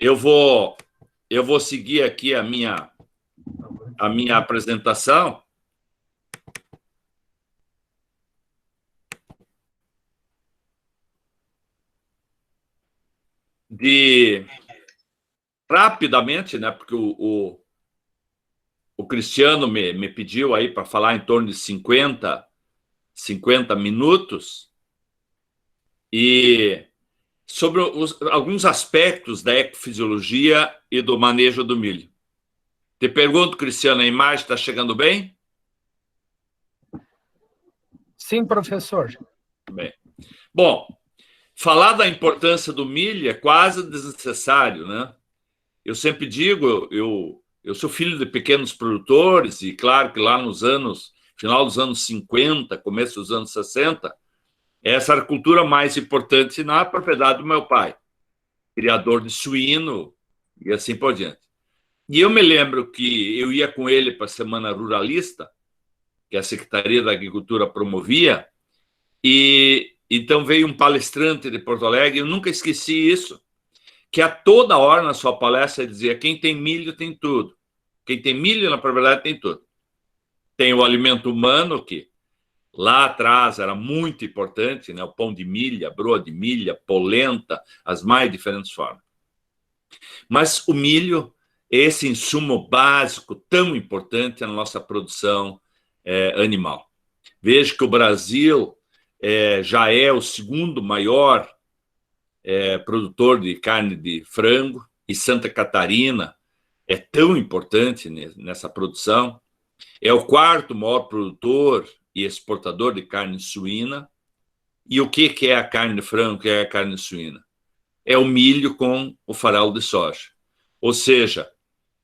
Eu vou, eu vou seguir aqui a minha apresentação. Rapidamente, né? Porque o Cristiano me pediu aí para falar em torno de 50 minutos, e sobre alguns aspectos da ecofisiologia e do manejo do milho. Te pergunto, Cristiano, a imagem está chegando bem? Sim, professor. Bem. Bom, falar da importância do milho é quase desnecessário, né? Eu sempre digo, eu sou filho de pequenos produtores, e claro que lá final dos anos 50, começo dos anos 60, essa era a cultura mais importante na propriedade do meu pai, criador de suíno e assim por diante. E eu me lembro que eu ia com ele para a Semana Ruralista, que a Secretaria da Agricultura promovia, e então veio um palestrante de Porto Alegre, eu nunca esqueci isso, que a toda hora na sua palestra ele dizia: quem tem milho tem tudo. Quem tem milho, na propriedade, tem tudo. Tem o alimento humano, que lá atrás era muito importante, né? O pão de milho, a broa de milho, a polenta, as mais diferentes formas. Mas o milho, esse insumo básico tão importante na nossa produção animal. Veja que o Brasil já é o segundo maior produtor de carne de frango, e Santa Catarina é tão importante nessa produção. É o quarto maior produtor e exportador de carne suína. E o que é a carne de frango, o que é a carne suína? É o milho com o farelo de soja. Ou seja,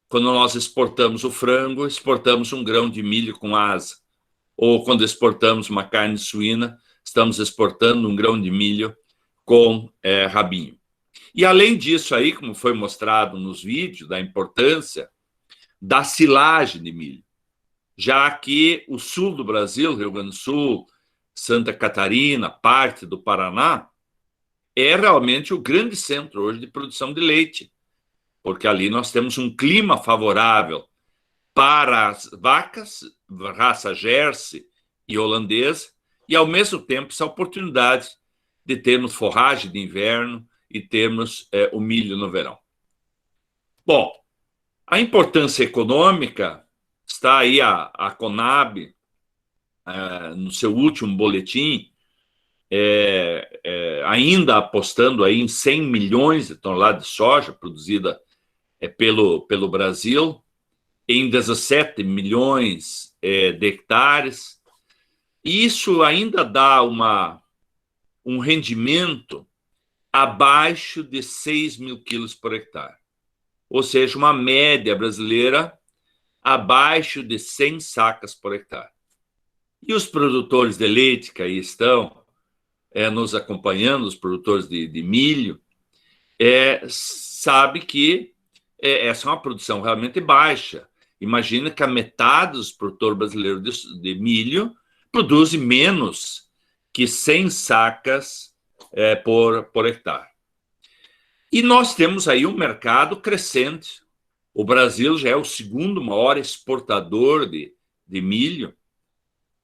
quando nós exportamos o frango, exportamos um grão de milho com asa. Ou quando exportamos uma carne suína, estamos exportando um grão de milho com rabinho. E além disso aí, como foi mostrado nos vídeos, da importância da silagem de milho, já que o sul do Brasil, Rio Grande do Sul, Santa Catarina, parte do Paraná, é realmente o grande centro hoje de produção de leite, porque ali nós temos um clima favorável para as vacas, raça Jersey e holandesa, e ao mesmo tempo essa oportunidade de termos forragem de inverno e termos o milho no verão. Bom, a importância econômica está aí a Conab, no seu último boletim, ainda apostando aí em 100 milhões de toneladas de soja produzida pelo Brasil, em 17 milhões de hectares. E isso ainda dá um rendimento abaixo de 6 mil quilos por hectare. Ou seja, uma média brasileira abaixo de 100 sacas por hectare. E os produtores de leite que aí estão nos acompanhando, os produtores de milho, sabe que essa é uma produção realmente baixa. Imagina que a metade dos produtores brasileiros de milho produzem menos que 100 sacas por hectare. E nós temos aí um mercado crescente. O Brasil já é o segundo maior exportador de milho.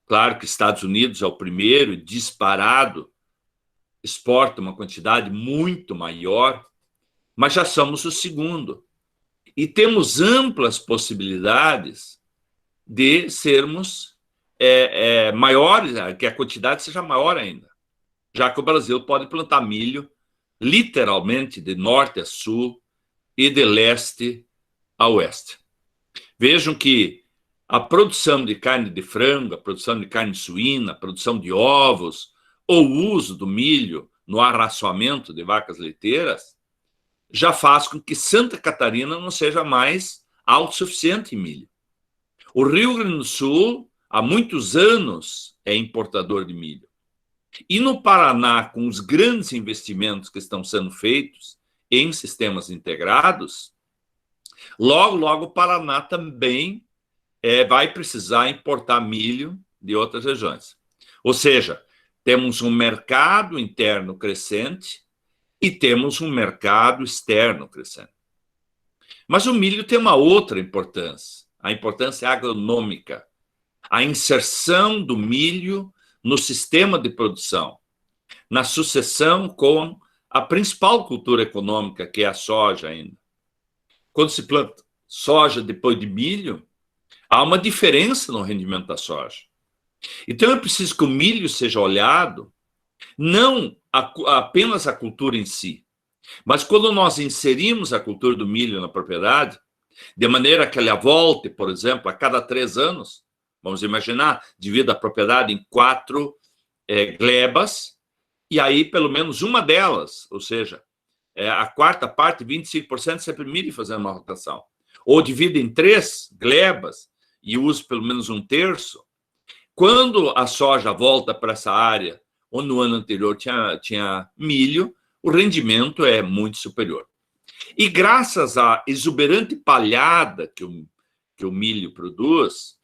Claro que Estados Unidos é o primeiro, disparado, exporta uma quantidade muito maior, mas já somos o segundo. E temos amplas possibilidades de sermos maiores, que a quantidade seja maior ainda, já que o Brasil pode plantar milho literalmente de norte a sul e de leste a oeste. Vejam que a produção de carne de frango, a produção de carne suína, a produção de ovos, ou o uso do milho no arraçoamento de vacas leiteiras, já faz com que Santa Catarina não seja mais autossuficiente em milho. O Rio Grande do Sul, há muitos anos, é importador de milho. E no Paraná, com os grandes investimentos que estão sendo feitos em sistemas integrados, logo, logo o Paraná também vai precisar importar milho de outras regiões. Ou seja, temos um mercado interno crescente e temos um mercado externo crescente. Mas o milho tem uma outra importância, a importância agronômica, a inserção do milho no sistema de produção, na sucessão com a principal cultura econômica, que é a soja ainda. Quando se planta soja depois de milho, há uma diferença no rendimento da soja. Então é preciso que o milho seja olhado não apenas a cultura em si, mas quando nós inserimos a cultura do milho na propriedade, de maneira que ela volte, por exemplo, a cada 3 anos, vamos imaginar, divida a propriedade em 4 glebas, e aí pelo menos uma delas, ou seja, a quarta parte, 25%, sempre milho fazendo uma rotação. Ou divide em 3 glebas e use pelo menos 1/3. Quando a soja volta para essa área, onde no ano anterior tinha milho, o rendimento é muito superior. E graças à exuberante palhada que o milho produz,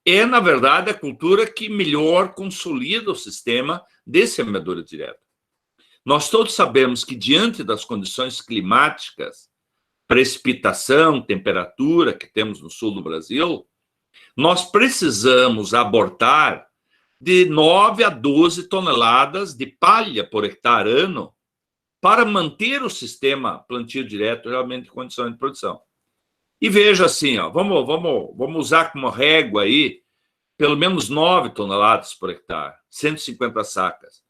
é, na verdade, a cultura que melhor consolida o sistema de semeadura direta. Nós todos sabemos que, diante das condições climáticas, precipitação, temperatura que temos no sul do Brasil, nós precisamos abortar de 9 a 12 toneladas de palha por hectare ano para manter o sistema plantio direto realmente em condições de produção. E veja assim, ó, vamos usar como régua aí pelo menos 9 toneladas por hectare, 150 sacas.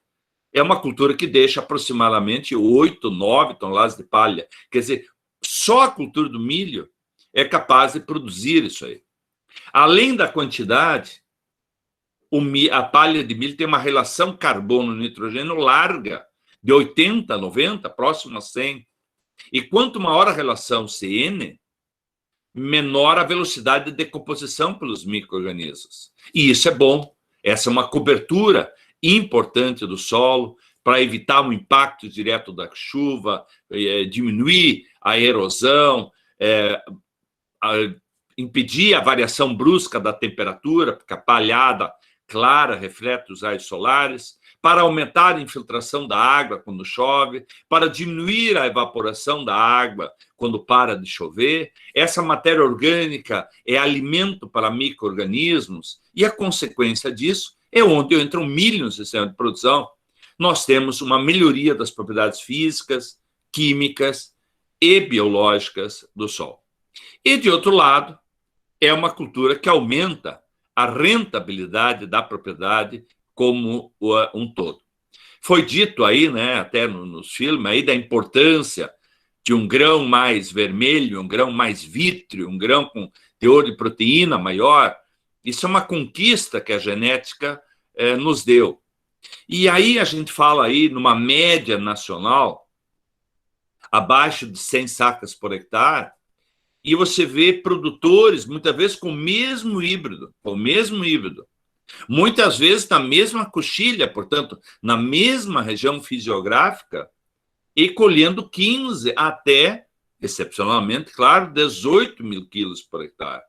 É uma cultura que deixa aproximadamente 8, 9 toneladas de palha. Quer dizer, só a cultura do milho é capaz de produzir isso aí. Além da quantidade, a palha de milho tem uma relação carbono-nitrogênio larga, de 80 a 90, próximo a 100. E quanto maior a relação CN, menor a velocidade de decomposição pelos micro-organismos. E isso é bom. Essa é uma cobertura importante do solo para evitar o impacto direto da chuva, diminuir a erosão, impedir a variação brusca da temperatura, porque a palhada clara reflete os raios solares, para aumentar a infiltração da água quando chove, para diminuir a evaporação da água quando para de chover. Essa matéria orgânica é alimento para micro-organismos e a consequência disso é onde entra o milho no sistema de produção. Nós temos uma melhoria das propriedades físicas, químicas e biológicas do solo. E, de outro lado, é uma cultura que aumenta a rentabilidade da propriedade como um todo. Foi dito aí, né, até nos filmes, aí, da importância de um grão mais vermelho, um grão mais vítreo, um grão com teor de proteína maior. Isso é uma conquista que a genética nos deu. E aí a gente fala aí numa média nacional, abaixo de 100 sacas por hectare, e você vê produtores, muitas vezes, com o mesmo híbrido, muitas vezes na mesma coxilha, portanto, na mesma região fisiográfica, e colhendo 15 até, excepcionalmente, claro, 18 mil quilos por hectare,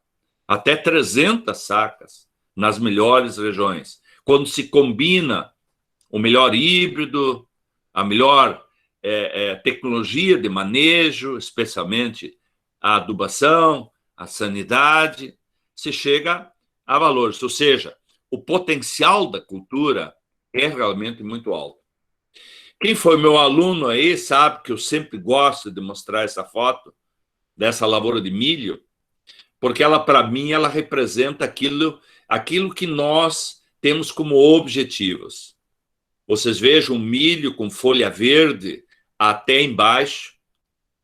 até 300 sacas nas melhores regiões. Quando se combina o melhor híbrido, a melhor tecnologia de manejo, especialmente a adubação, a sanidade, se chega a valores. Ou seja, o potencial da cultura é realmente muito alto. Quem foi meu aluno aí sabe que eu sempre gosto de mostrar essa foto dessa lavoura de milho, porque ela, para mim, ela representa aquilo que nós temos como objetivos. Vocês vejam o milho com folha verde até embaixo,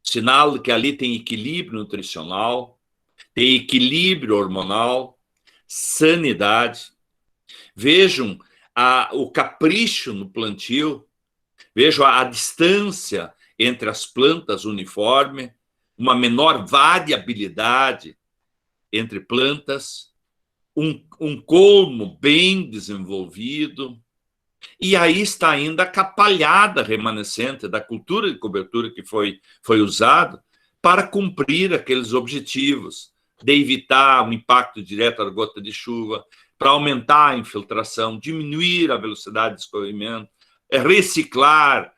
sinal de que ali tem equilíbrio nutricional, tem equilíbrio hormonal, sanidade. Vejam o capricho no plantio, vejam a distância entre as plantas uniforme, uma menor variabilidade entre plantas, um colmo bem desenvolvido, e aí está ainda a capalhada remanescente da cultura de cobertura que foi usado para cumprir aqueles objetivos de evitar o impacto direto da gota de chuva, para aumentar a infiltração, diminuir a velocidade de escorrimento, reciclar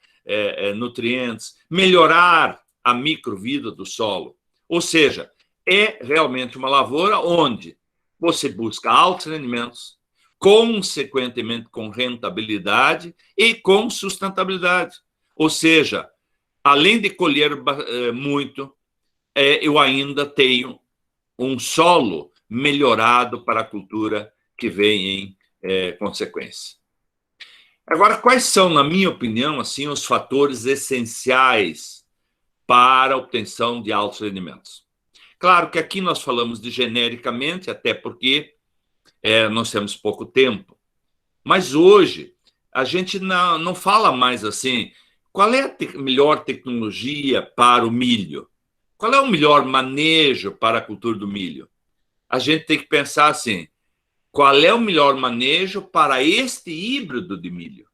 nutrientes, melhorar a microvida do solo. Ou seja, é realmente uma lavoura onde você busca altos rendimentos, consequentemente com rentabilidade e com sustentabilidade. Ou seja, além de colher muito, eu ainda tenho um solo melhorado para a cultura que vem em consequência. Agora, quais são, na minha opinião, assim, os fatores essenciais para a obtenção de altos rendimentos? Claro que aqui nós falamos de genericamente, até porque nós temos pouco tempo. Mas hoje a gente não fala mais assim, qual é a melhor tecnologia para o milho? Qual é o melhor manejo para a cultura do milho? A gente tem que pensar assim, qual é o melhor manejo para este híbrido de milho?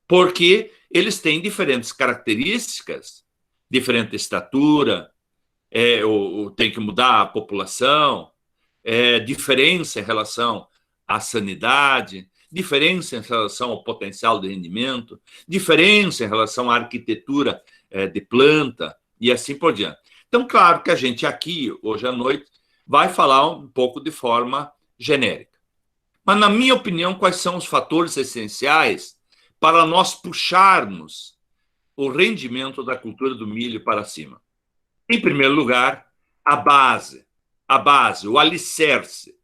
Porque eles têm diferentes características, diferente estatura, ou tem que mudar a população, diferença em relação à sanidade, diferença em relação ao potencial de rendimento, diferença em relação à arquitetura de planta e assim por diante. Então, claro que a gente aqui, hoje à noite, vai falar um pouco de forma genérica. Mas, na minha opinião, quais são os fatores essenciais para nós puxarmos o rendimento da cultura do milho para cima? Em primeiro lugar, a base, o alicerce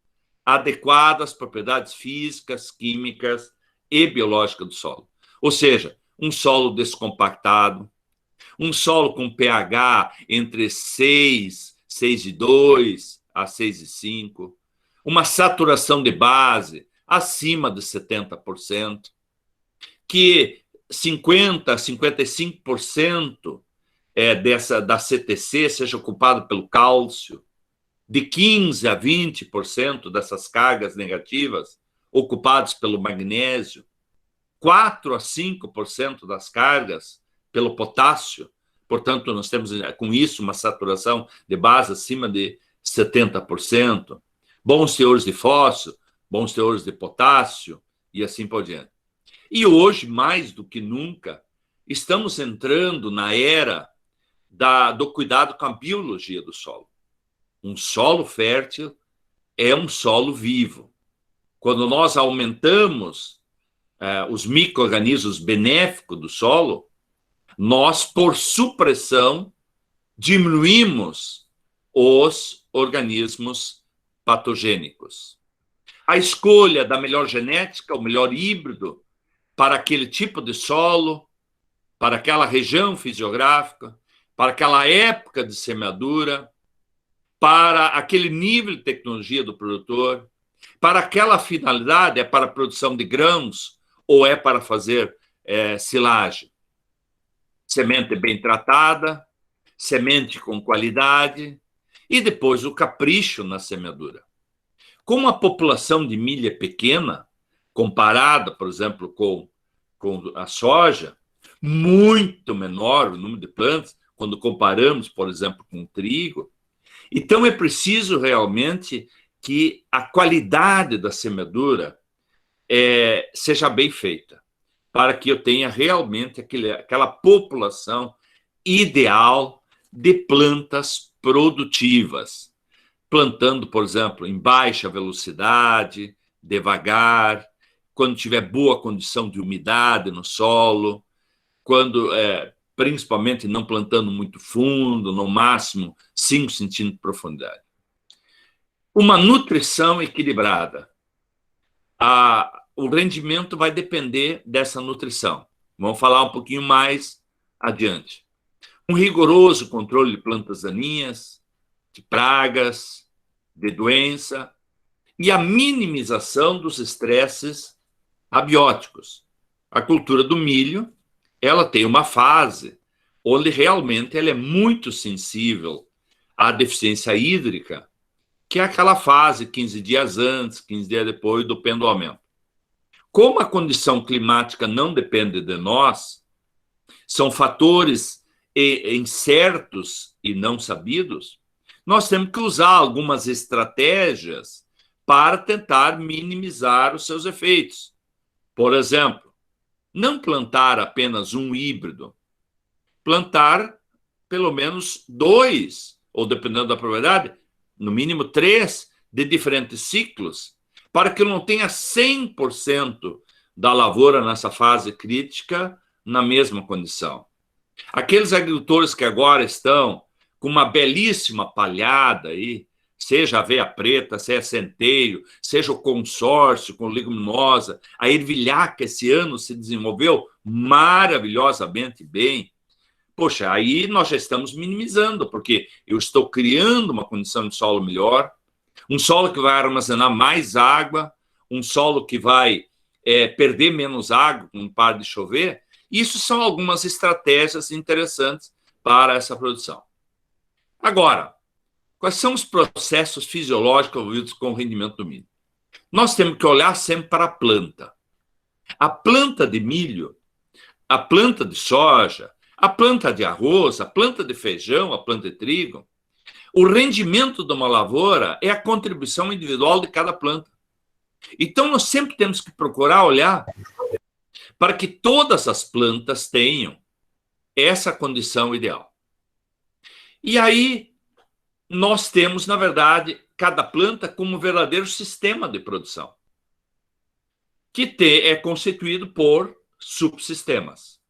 adequado às propriedades físicas, químicas e biológicas do solo. Ou seja, um solo descompactado, um solo com pH entre 6,2 a 6,5, uma saturação de base acima de 70%, que 50% a 55% da CTC seja ocupado pelo cálcio, de 15% a 20% dessas cargas negativas ocupadas pelo magnésio, 4% a 5% das cargas pelo potássio. Portanto, nós temos com isso uma saturação de base acima de 70%, bons teores de fósforo, bons teores de potássio e assim por diante. E hoje, mais do que nunca, estamos entrando na era do cuidado com a biologia do solo. Um solo fértil é um solo vivo. Quando nós aumentamos os micro-organismos benéficos do solo, nós, por supressão, diminuímos os organismos patogênicos. A escolha da melhor genética, o melhor híbrido para aquele tipo de solo, para aquela região fisiográfica, para aquela época de semeadura, para aquele nível de tecnologia do produtor, para aquela finalidade, é para a produção de grãos ou é para fazer silagem. Semente bem tratada, semente com qualidade e depois o capricho na semeadura. Como a população de milho é pequena, comparada, por exemplo, com a soja, muito menor o número de plantas, quando comparamos, por exemplo, com o trigo. Então, é preciso realmente que a qualidade da semeadura seja bem feita, para que eu tenha realmente aquela população ideal de plantas produtivas, plantando, por exemplo, em baixa velocidade, devagar, quando tiver boa condição de umidade no solo, quando principalmente não plantando muito fundo, no máximo 5 centímetros de profundidade. Uma nutrição equilibrada. O rendimento vai depender dessa nutrição. Vamos falar um pouquinho mais adiante. Um rigoroso controle de plantas daninhas, de pragas, de doença, e a minimização dos estresses abióticos. A cultura do milho, ela tem uma fase onde realmente ela é muito sensível à deficiência hídrica, que é aquela fase 15 dias antes, 15 dias depois do pendoamento. Como a condição climática não depende de nós, são fatores incertos e não sabidos, nós temos que usar algumas estratégias para tentar minimizar os seus efeitos. Por exemplo, não plantar apenas um híbrido, plantar pelo menos 2 ou dependendo da propriedade, no mínimo 3 de diferentes ciclos, para que não tenha 100% da lavoura nessa fase crítica na mesma condição. Aqueles agricultores que agora estão com uma belíssima palhada aí, seja a aveia preta, seja centeio, seja o consórcio com leguminosa, a ervilha que esse ano se desenvolveu maravilhosamente bem. Poxa, aí nós já estamos minimizando, porque eu estou criando uma condição de solo melhor, um solo que vai armazenar mais água, um solo que vai perder menos água quando para de chover. Isso são algumas estratégias interessantes para essa produção. Agora, quais são os processos fisiológicos envolvidos com o rendimento do milho? Nós temos que olhar sempre para a planta. A planta de milho, a planta de soja, a planta de arroz, a planta de feijão, a planta de trigo, o rendimento de uma lavoura é a contribuição individual de cada planta. Então, nós sempre temos que procurar olhar para que todas as plantas tenham essa condição ideal. E aí, nós temos, na verdade, cada planta como um verdadeiro sistema de produção, que é constituído por subsistemas.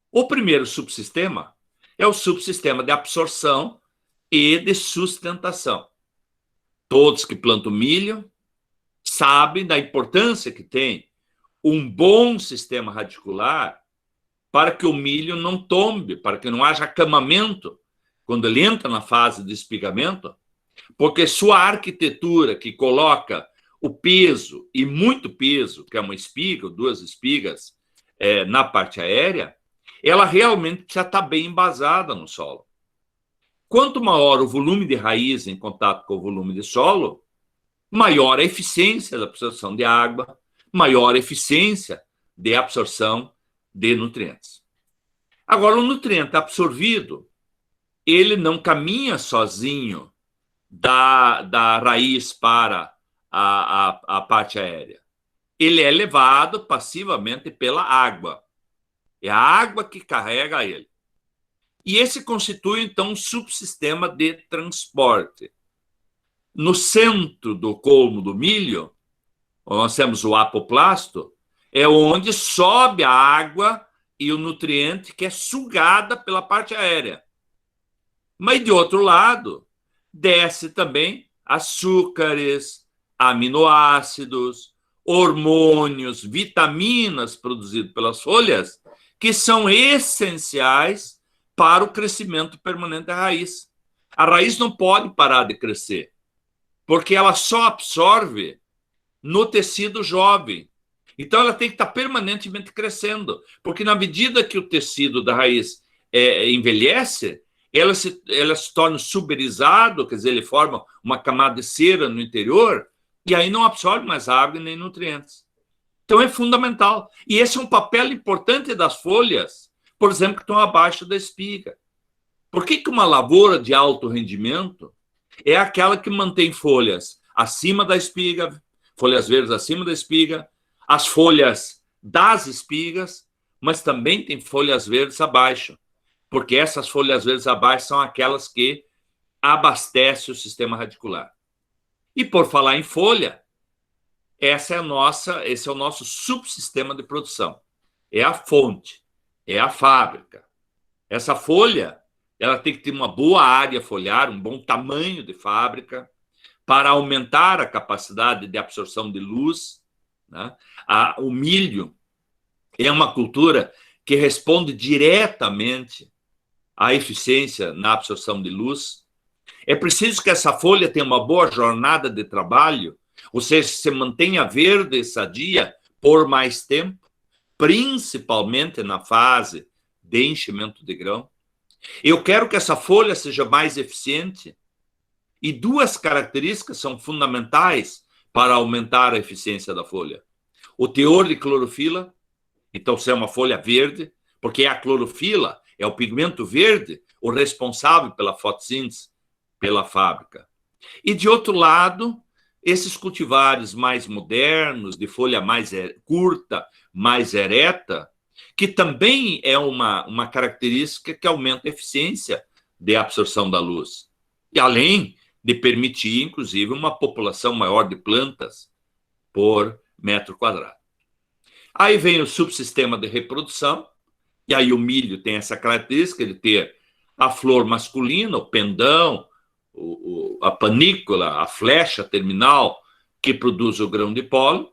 O primeiro subsistema é o subsistema de absorção e de sustentação. Todos que plantam milho sabem da importância que tem um bom sistema radicular para que o milho não tombe, para que não haja acamamento quando ele entra na fase de espigamento, porque sua arquitetura que coloca o peso, e muito peso, que é uma espiga ou 2 espigas na parte aérea, ela realmente precisa estar bem embasada no solo. Quanto maior o volume de raiz em contato com o volume de solo, maior a eficiência da absorção de água, maior a eficiência de absorção de nutrientes. Agora, o nutriente absorvido, ele não caminha sozinho da raiz para a parte aérea. Ele é levado passivamente pela água. É a água que carrega ele. E esse constitui, então, um subsistema de transporte. No centro do colmo do milho, nós temos o apoplasto, é onde sobe a água e o nutriente que é sugada pela parte aérea. Mas, de outro lado, desce também açúcares, aminoácidos, hormônios, vitaminas produzidos pelas folhas, que são essenciais para o crescimento permanente da raiz. A raiz não pode parar de crescer, porque ela só absorve no tecido jovem. Então, ela tem que estar permanentemente crescendo, porque na medida que o tecido da raiz envelhece, ela se torna suberizado, quer dizer, ele forma uma camada de cera no interior, e aí não absorve mais água nem nutrientes. Então, é fundamental. E esse é um papel importante das folhas, por exemplo, que estão abaixo da espiga. Por que uma lavoura de alto rendimento é aquela que mantém folhas acima da espiga, folhas verdes acima da espiga, as folhas das espigas, mas também tem folhas verdes abaixo, porque essas folhas verdes abaixo são aquelas que abastecem o sistema radicular. E por falar em folha, esse é o nosso subsistema de produção. É a fonte, é a fábrica. Essa folha, ela tem que ter uma boa área foliar, um bom tamanho de fábrica, para aumentar a capacidade de absorção de luz, né? O milho é uma cultura que responde diretamente à eficiência na absorção de luz. É preciso que essa folha tenha uma boa jornada de trabalho, ou seja, se mantenha verde e sadia por mais tempo, principalmente na fase de enchimento de grão. Eu quero que essa folha seja mais eficiente, e 2 características são fundamentais para aumentar a eficiência da folha. O teor de clorofila, então se é uma folha verde, porque a clorofila é o pigmento verde, o responsável pela fotossíntese, pela fábrica. E, de outro lado, esses cultivares mais modernos, de folha mais curta, mais ereta, que também é uma característica que aumenta a eficiência de absorção da luz. E além de permitir, inclusive, uma população maior de plantas por metro quadrado. Aí vem o subsistema de reprodução, e aí o milho tem essa característica de ter a flor masculina, o pendão, a panícula, a flecha terminal, que produz o grão de pólen,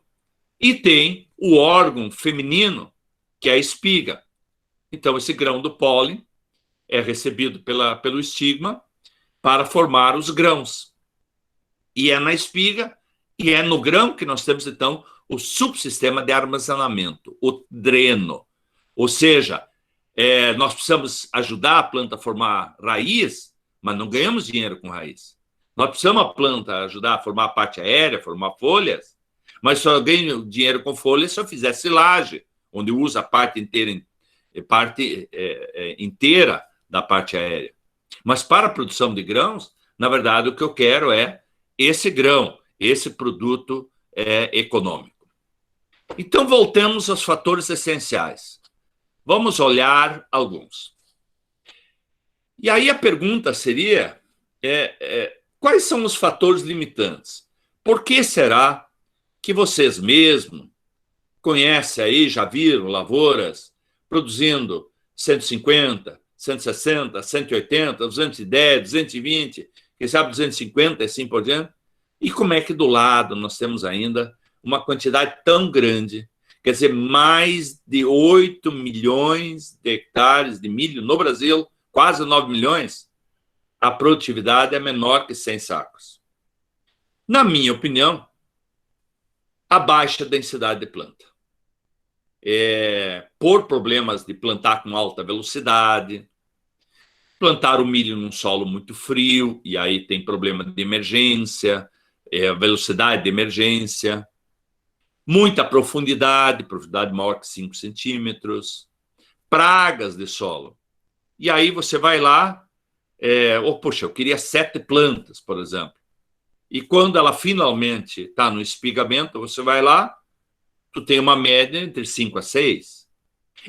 e tem o órgão feminino, que é a espiga. Então, esse grão do pólen é recebido pelo estigma para formar os grãos. E é na espiga e é no grão que nós temos, então, o subsistema de armazenamento, o dreno. Ou seja, nós precisamos ajudar a planta a formar raiz, mas não ganhamos dinheiro com raiz. Nós precisamos a planta ajudar a formar a parte aérea, formar folhas, mas só ganho dinheiro com folhas se eu fizer silagem, onde usa a parte inteira da parte aérea. Mas para a produção de grãos, na verdade, o que eu quero é esse grão, esse produto econômico. Então, voltamos aos fatores essenciais. Vamos olhar alguns. E aí a pergunta seria, quais são os fatores limitantes? Por que será que vocês mesmos conhecem aí, já viram lavouras produzindo 150, 160, 180, 210, 220, quem sabe 250 e assim por diante? E como é que do lado nós temos ainda uma quantidade tão grande, quer dizer, mais de 8 milhões de hectares de milho no Brasil, quase 9 milhões, a produtividade é menor que 100 sacos. Na minha opinião, a baixa densidade de planta. Por problemas de plantar com alta velocidade, plantar o milho num solo muito frio, e aí tem problema de emergência, velocidade de emergência, muita profundidade maior que 5 centímetros, pragas de solo. E aí você vai lá, poxa, eu queria 7 plantas, por exemplo. E quando ela finalmente está no espigamento, você vai lá, tu tem uma média entre 5 a 6.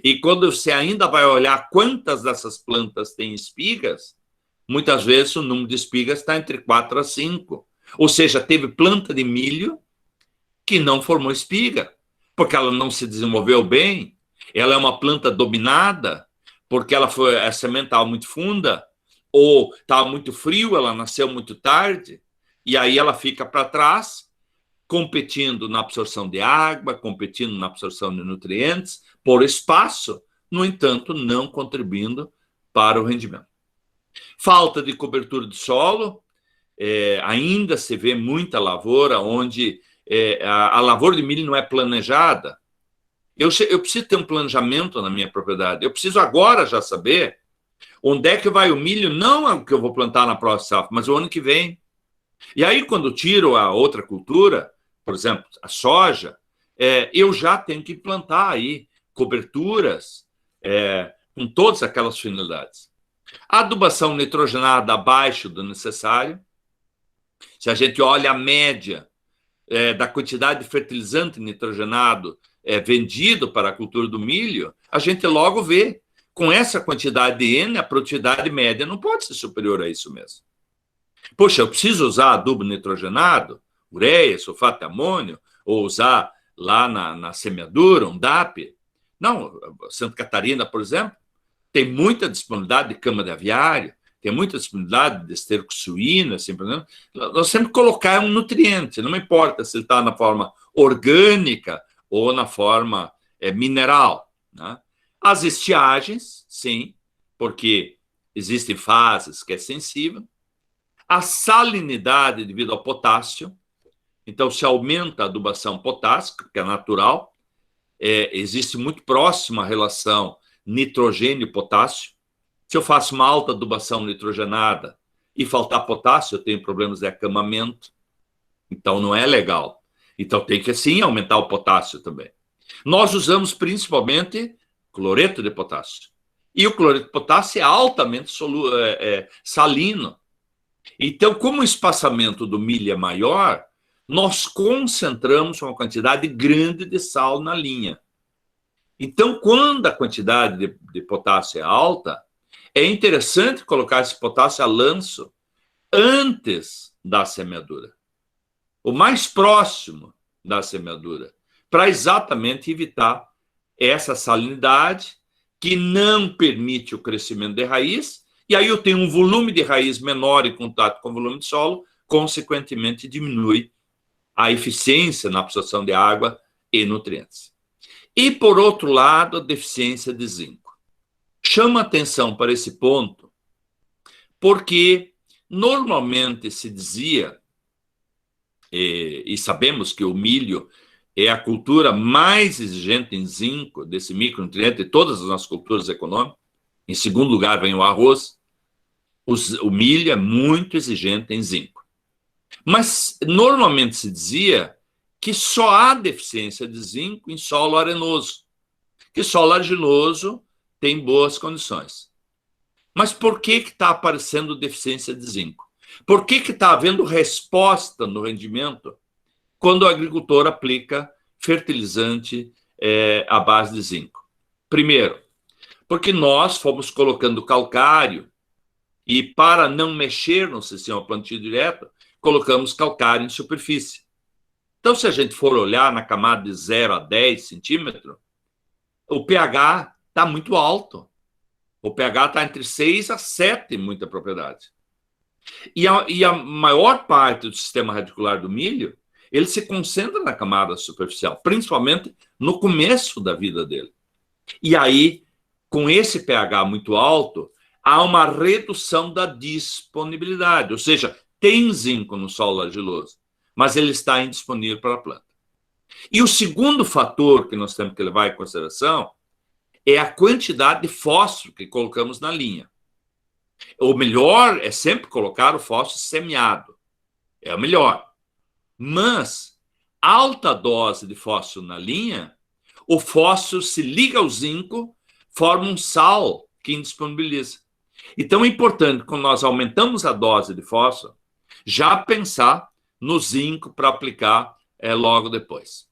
E quando você ainda vai olhar quantas dessas plantas têm espigas, muitas vezes o número de espigas está entre 4 a 5. Ou seja, teve planta de milho que não formou espiga, porque ela não se desenvolveu bem, ela é uma planta dominada, porque a semente estava muito funda, ou estava muito frio, ela nasceu muito tarde, e aí ela fica para trás, competindo na absorção de água, competindo na absorção de nutrientes, por espaço, no entanto, não contribuindo para o rendimento. Falta de cobertura de solo, ainda se vê muita lavoura onde a lavoura de milho não é planejada. Eu preciso ter um planejamento na minha propriedade, eu preciso agora já saber onde é que vai o milho, não é o que eu vou plantar na próxima safra, mas o ano que vem. E aí, quando tiro a outra cultura, por exemplo, a soja, eu já tenho que plantar aí coberturas com todas aquelas finalidades. A adubação nitrogenada abaixo do necessário, se a gente olha a média da quantidade de fertilizante nitrogenado vendido para a cultura do milho, a gente logo vê, com essa quantidade de N, a produtividade média não pode ser superior a isso mesmo. Poxa, eu preciso usar adubo nitrogenado, ureia, sulfato de amônio, ou usar lá na semeadura, um DAP? Não, Santa Catarina, por exemplo, tem muita disponibilidade de cama de aviário, tem muita disponibilidade de esterco suíno, assim, por exemplo. Nós temos que colocar um nutriente, não me importa se ele está na forma orgânica ou na forma mineral, né? As estiagens, sim, porque existem fases que é sensível. A salinidade devido ao potássio, então se aumenta a adubação potássica, que é natural, existe muito próxima a relação nitrogênio e potássio. Se eu faço uma alta adubação nitrogenada e faltar potássio, eu tenho problemas de acamamento, então não é legal. Então tem que, sim, aumentar o potássio também. Nós usamos principalmente cloreto de potássio. E o cloreto de potássio é altamente salino. Então, como o espaçamento do milho é maior, nós concentramos uma quantidade grande de sal na linha. Então, quando a quantidade de potássio é alta, é interessante colocar esse potássio a lanço antes da semeadura, o mais próximo da semeadura, para exatamente evitar essa salinidade que não permite o crescimento de raiz, e aí eu tenho um volume de raiz menor em contato com o volume de solo, consequentemente diminui a eficiência na absorção de água e nutrientes. E, por outro lado, a deficiência de zinco. Chama atenção para esse ponto, porque normalmente se dizia, e sabemos que o milho é a cultura mais exigente em zinco, desse micronutriente, de todas as nossas culturas econômicas. Em segundo lugar vem o arroz. O milho é muito exigente em zinco. Mas normalmente se dizia que só há deficiência de zinco em solo arenoso, que solo argiloso tem boas condições. Mas por que está aparecendo deficiência de zinco? Por que está havendo resposta no rendimento quando o agricultor aplica fertilizante à base de zinco? Primeiro, porque nós fomos colocando calcário e, para não mexer no sistema plantio direto, colocamos calcário em superfície. Então, se a gente for olhar na camada de 0 a 10 centímetros, o pH está muito alto. O pH está entre 6 a 7 em muita propriedade. E a maior parte do sistema radicular do milho, ele se concentra na camada superficial, principalmente no começo da vida dele. E aí, com esse pH muito alto, há uma redução da disponibilidade, ou seja, tem zinco no solo argiloso, mas ele está indisponível para a planta. E o segundo fator que nós temos que levar em consideração é a quantidade de fósforo que colocamos na linha. O melhor é sempre colocar o fósforo semeado. É o melhor. Mas, alta dose de fósforo na linha, o fósforo se liga ao zinco, forma um sal que indisponibiliza. Então, é importante, quando nós aumentamos a dose de fósforo, já pensar no zinco para aplicar logo depois.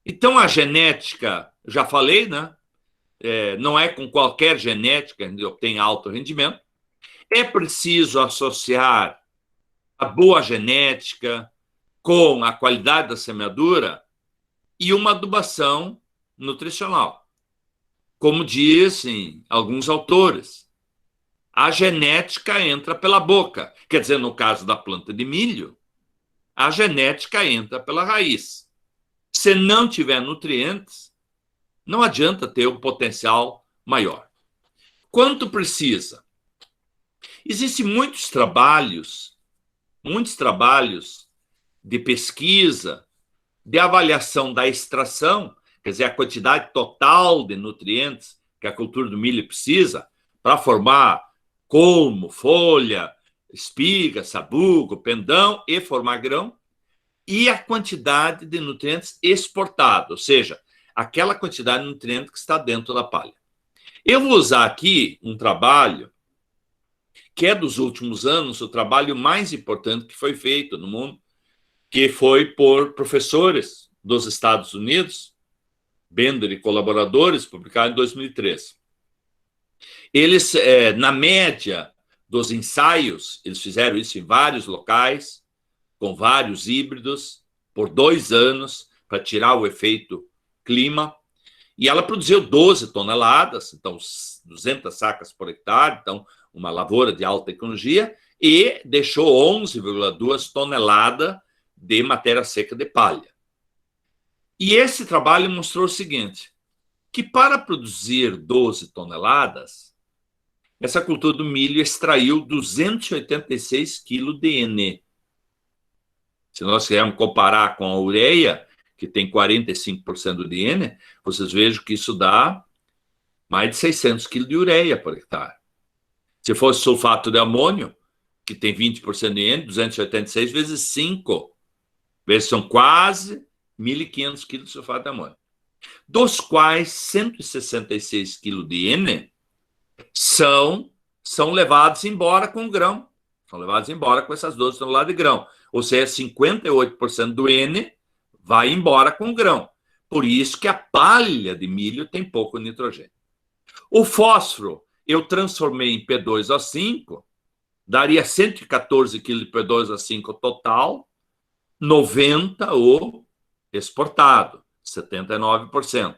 Então, a genética, já falei, né? Não é com qualquer genética que obtém alto rendimento. É preciso associar a boa genética com a qualidade da semeadura e uma adubação nutricional. Como dizem alguns autores, a genética entra pela boca. Quer dizer, no caso da planta de milho, a genética entra pela raiz. Se não tiver nutrientes, não adianta ter um potencial maior. Quanto precisa? Existem muitos trabalhos de pesquisa, de avaliação da extração, quer dizer, a quantidade total de nutrientes que a cultura do milho precisa para formar colmo, folha, espiga, sabugo, pendão e formar grão, e a quantidade de nutrientes exportados, ou seja, aquela quantidade de nutrientes que está dentro da palha. Eu vou usar aqui um trabalho que é dos últimos anos o trabalho mais importante que foi feito no mundo, que foi por professores dos Estados Unidos, Bender e colaboradores, publicado em 2003. Eles, na média dos ensaios, eles fizeram isso em vários locais, com vários híbridos, por 2 anos, para tirar o efeito clima, e ela produziu 12 toneladas, então 200 sacas por hectare, então uma lavoura de alta tecnologia, e deixou 11,2 toneladas de matéria seca de palha. E esse trabalho mostrou o seguinte, que para produzir 12 toneladas, essa cultura do milho extraiu 286 quilos de N. Se nós quisermos comparar com a ureia, que tem 45% de N, vocês vejam que isso dá mais de 600 quilos de ureia por hectare. Se fosse sulfato de amônio, que tem 20% de N, 286 vezes 5, são quase 1.500 quilos de sulfato de amônio, dos quais 166 quilos de N são levados embora com o grão, são levados embora com essas 12 toneladas de grão, ou seja, 58% do N vai embora com o grão. Por isso que a palha de milho tem pouco nitrogênio. O fósforo eu transformei em P2O5 daria 114 quilos de P2O5 total, 90 o exportado, 79%.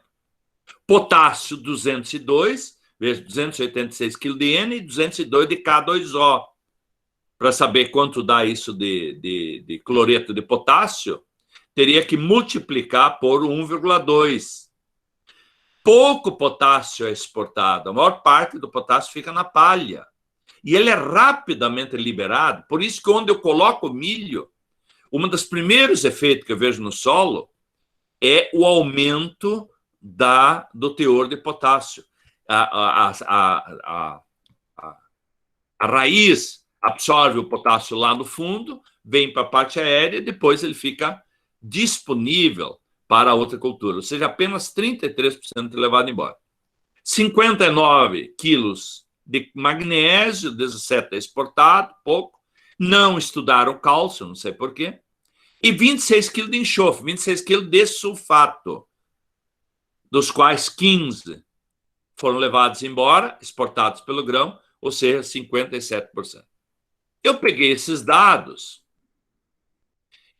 Potássio, 202, veja, 286 kg de N e 202 de K2O. Para saber quanto dá isso de cloreto de potássio, teria que multiplicar por 1,2. Pouco potássio é exportado, a maior parte do potássio fica na palha. E ele é rapidamente liberado, por isso que quando eu coloco milho, um dos primeiros efeitos que eu vejo no solo é o aumento do teor de potássio. A raiz absorve o potássio lá no fundo, vem para a parte aérea e depois ele fica disponível para a outra cultura, ou seja, apenas 33% levado embora. 59 quilos de magnésio, 17 é exportado, pouco. Não estudaram cálcio, não sei porquê. E 26 quilos de enxofre, 26 quilos de sulfato, dos quais 15 foram levados embora, exportados pelo grão, ou seja, 57%. Eu peguei esses dados,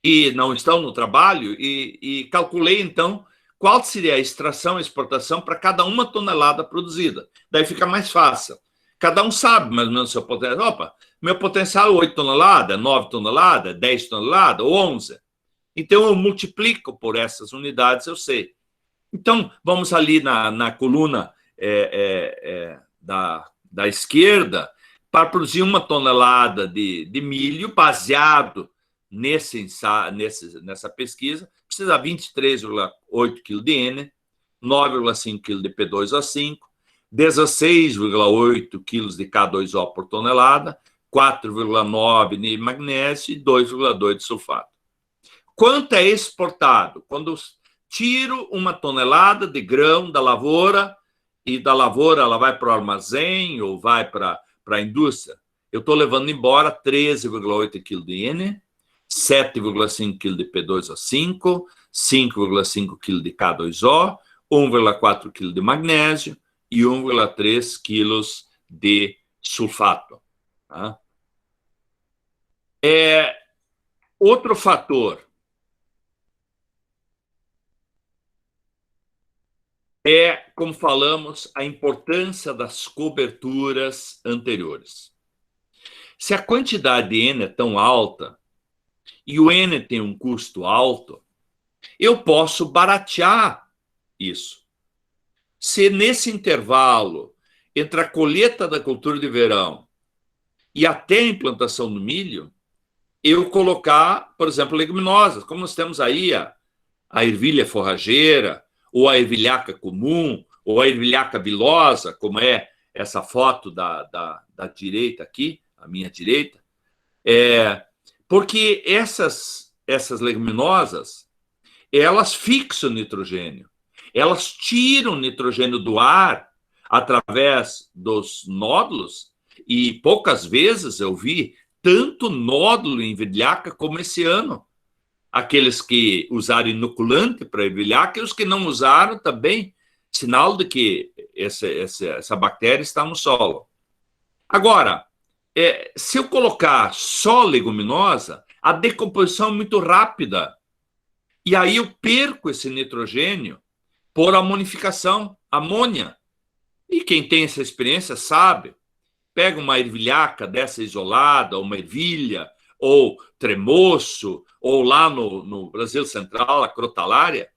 e não estão no trabalho, e calculei, então, qual seria a extração e exportação para cada uma tonelada produzida. Daí fica mais fácil. Cada um sabe mais ou menos o seu potencial. Opa, meu potencial é 8 toneladas, 9 toneladas, 10 toneladas, ou 11. Então, eu multiplico por essas unidades, eu sei. Então, vamos ali na coluna da esquerda, para produzir 1 tonelada de milho, baseado nessa pesquisa, precisa 23,8 kg de N, 9,5 kg de P2O5, 16,8 kg de K2O por tonelada, 4,9 de magnésio e 2,2 de sulfato. Quanto é exportado? Quando tiro 1 tonelada de grão da lavoura, e da lavoura ela vai para o armazém ou vai para a indústria, eu estou levando embora 13,8 kg de N, 7,5 kg de P2O5, 5,5 kg de K2O, 1,4 kg de magnésio e 1,3 kg de sulfato. Tá? Outro fator como falamos, a importância das coberturas anteriores. Se a quantidade de N é tão alta e o N tem um custo alto, eu posso baratear isso. Se nesse intervalo, entre a colheita da cultura de verão e até a implantação do milho, eu colocar, por exemplo, leguminosas, como nós temos aí a ervilha forrageira, ou a ervilhaca comum, ou a ervilhaca vilosa, como é essa foto da direita aqui, a minha direita, porque essas leguminosas, elas fixam nitrogênio, elas tiram nitrogênio do ar através dos nódulos, e poucas vezes eu vi tanto nódulo em ervilhaca como esse ano. Aqueles que usaram inoculante para ervilhaca e os que não usaram também, sinal de que essa bactéria está no solo. Agora, se eu colocar só leguminosa, a decomposição é muito rápida. E aí eu perco esse nitrogênio por amonificação, amônia. E quem tem essa experiência sabe. Pega uma ervilhaca dessa isolada, uma ervilha, ou tremoço, ou lá no Brasil Central, a crotalária,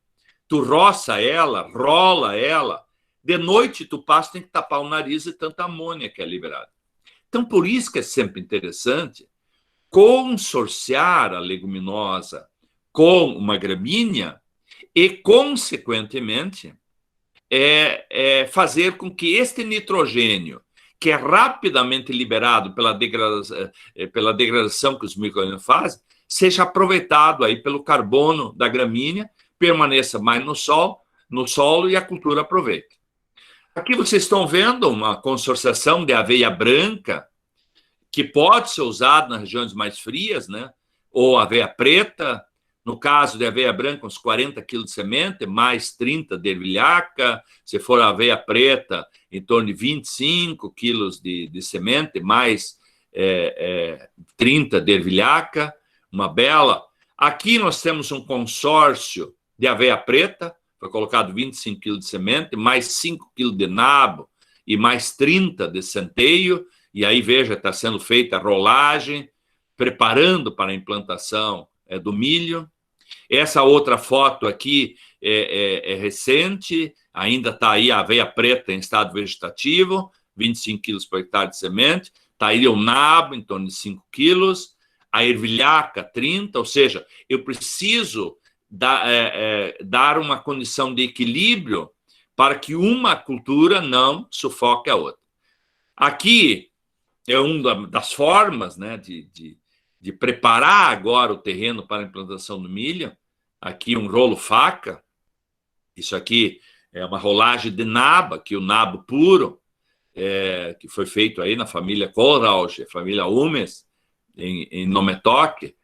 tu roça ela, rola ela, de noite tu passa, tem que tapar o nariz de tanta amônia que é liberada. Então, por isso que é sempre interessante consorciar a leguminosa com uma gramínea e, consequentemente, fazer com que este nitrogênio, que é rapidamente liberado pela degradação que os micro-organismos fazem, seja aproveitado aí pelo carbono da gramínea, permaneça mais no solo e a cultura aproveite. Aqui vocês estão vendo uma consorciação de aveia branca, que pode ser usada nas regiões mais frias, né? Ou aveia preta, no caso de aveia branca, uns 40 kg de semente, mais 30 de ervilhaca, se for aveia preta, em torno de 25 quilos de semente, mais 30 de ervilhaca, uma bela. Aqui nós temos um consórcio de aveia preta, foi colocado 25 kg de semente, mais 5 kg de nabo e mais 30 de centeio, e aí, veja, está sendo feita a rolagem, preparando para a implantação do milho. Essa outra foto aqui é recente, ainda está aí a aveia preta em estado vegetativo, 25 quilos por hectare de semente, está aí o nabo em torno de 5 quilos, a ervilhaca 30, ou seja, eu preciso dar uma condição de equilíbrio para que uma cultura não sufoque a outra. Aqui é uma das formas, né, de preparar agora o terreno para a implantação do milho. Aqui um rolo faca, isso aqui é uma rolagem de naba, que o nabo puro, que foi feito aí na família Kohlrausch, família Umes, em Nometok.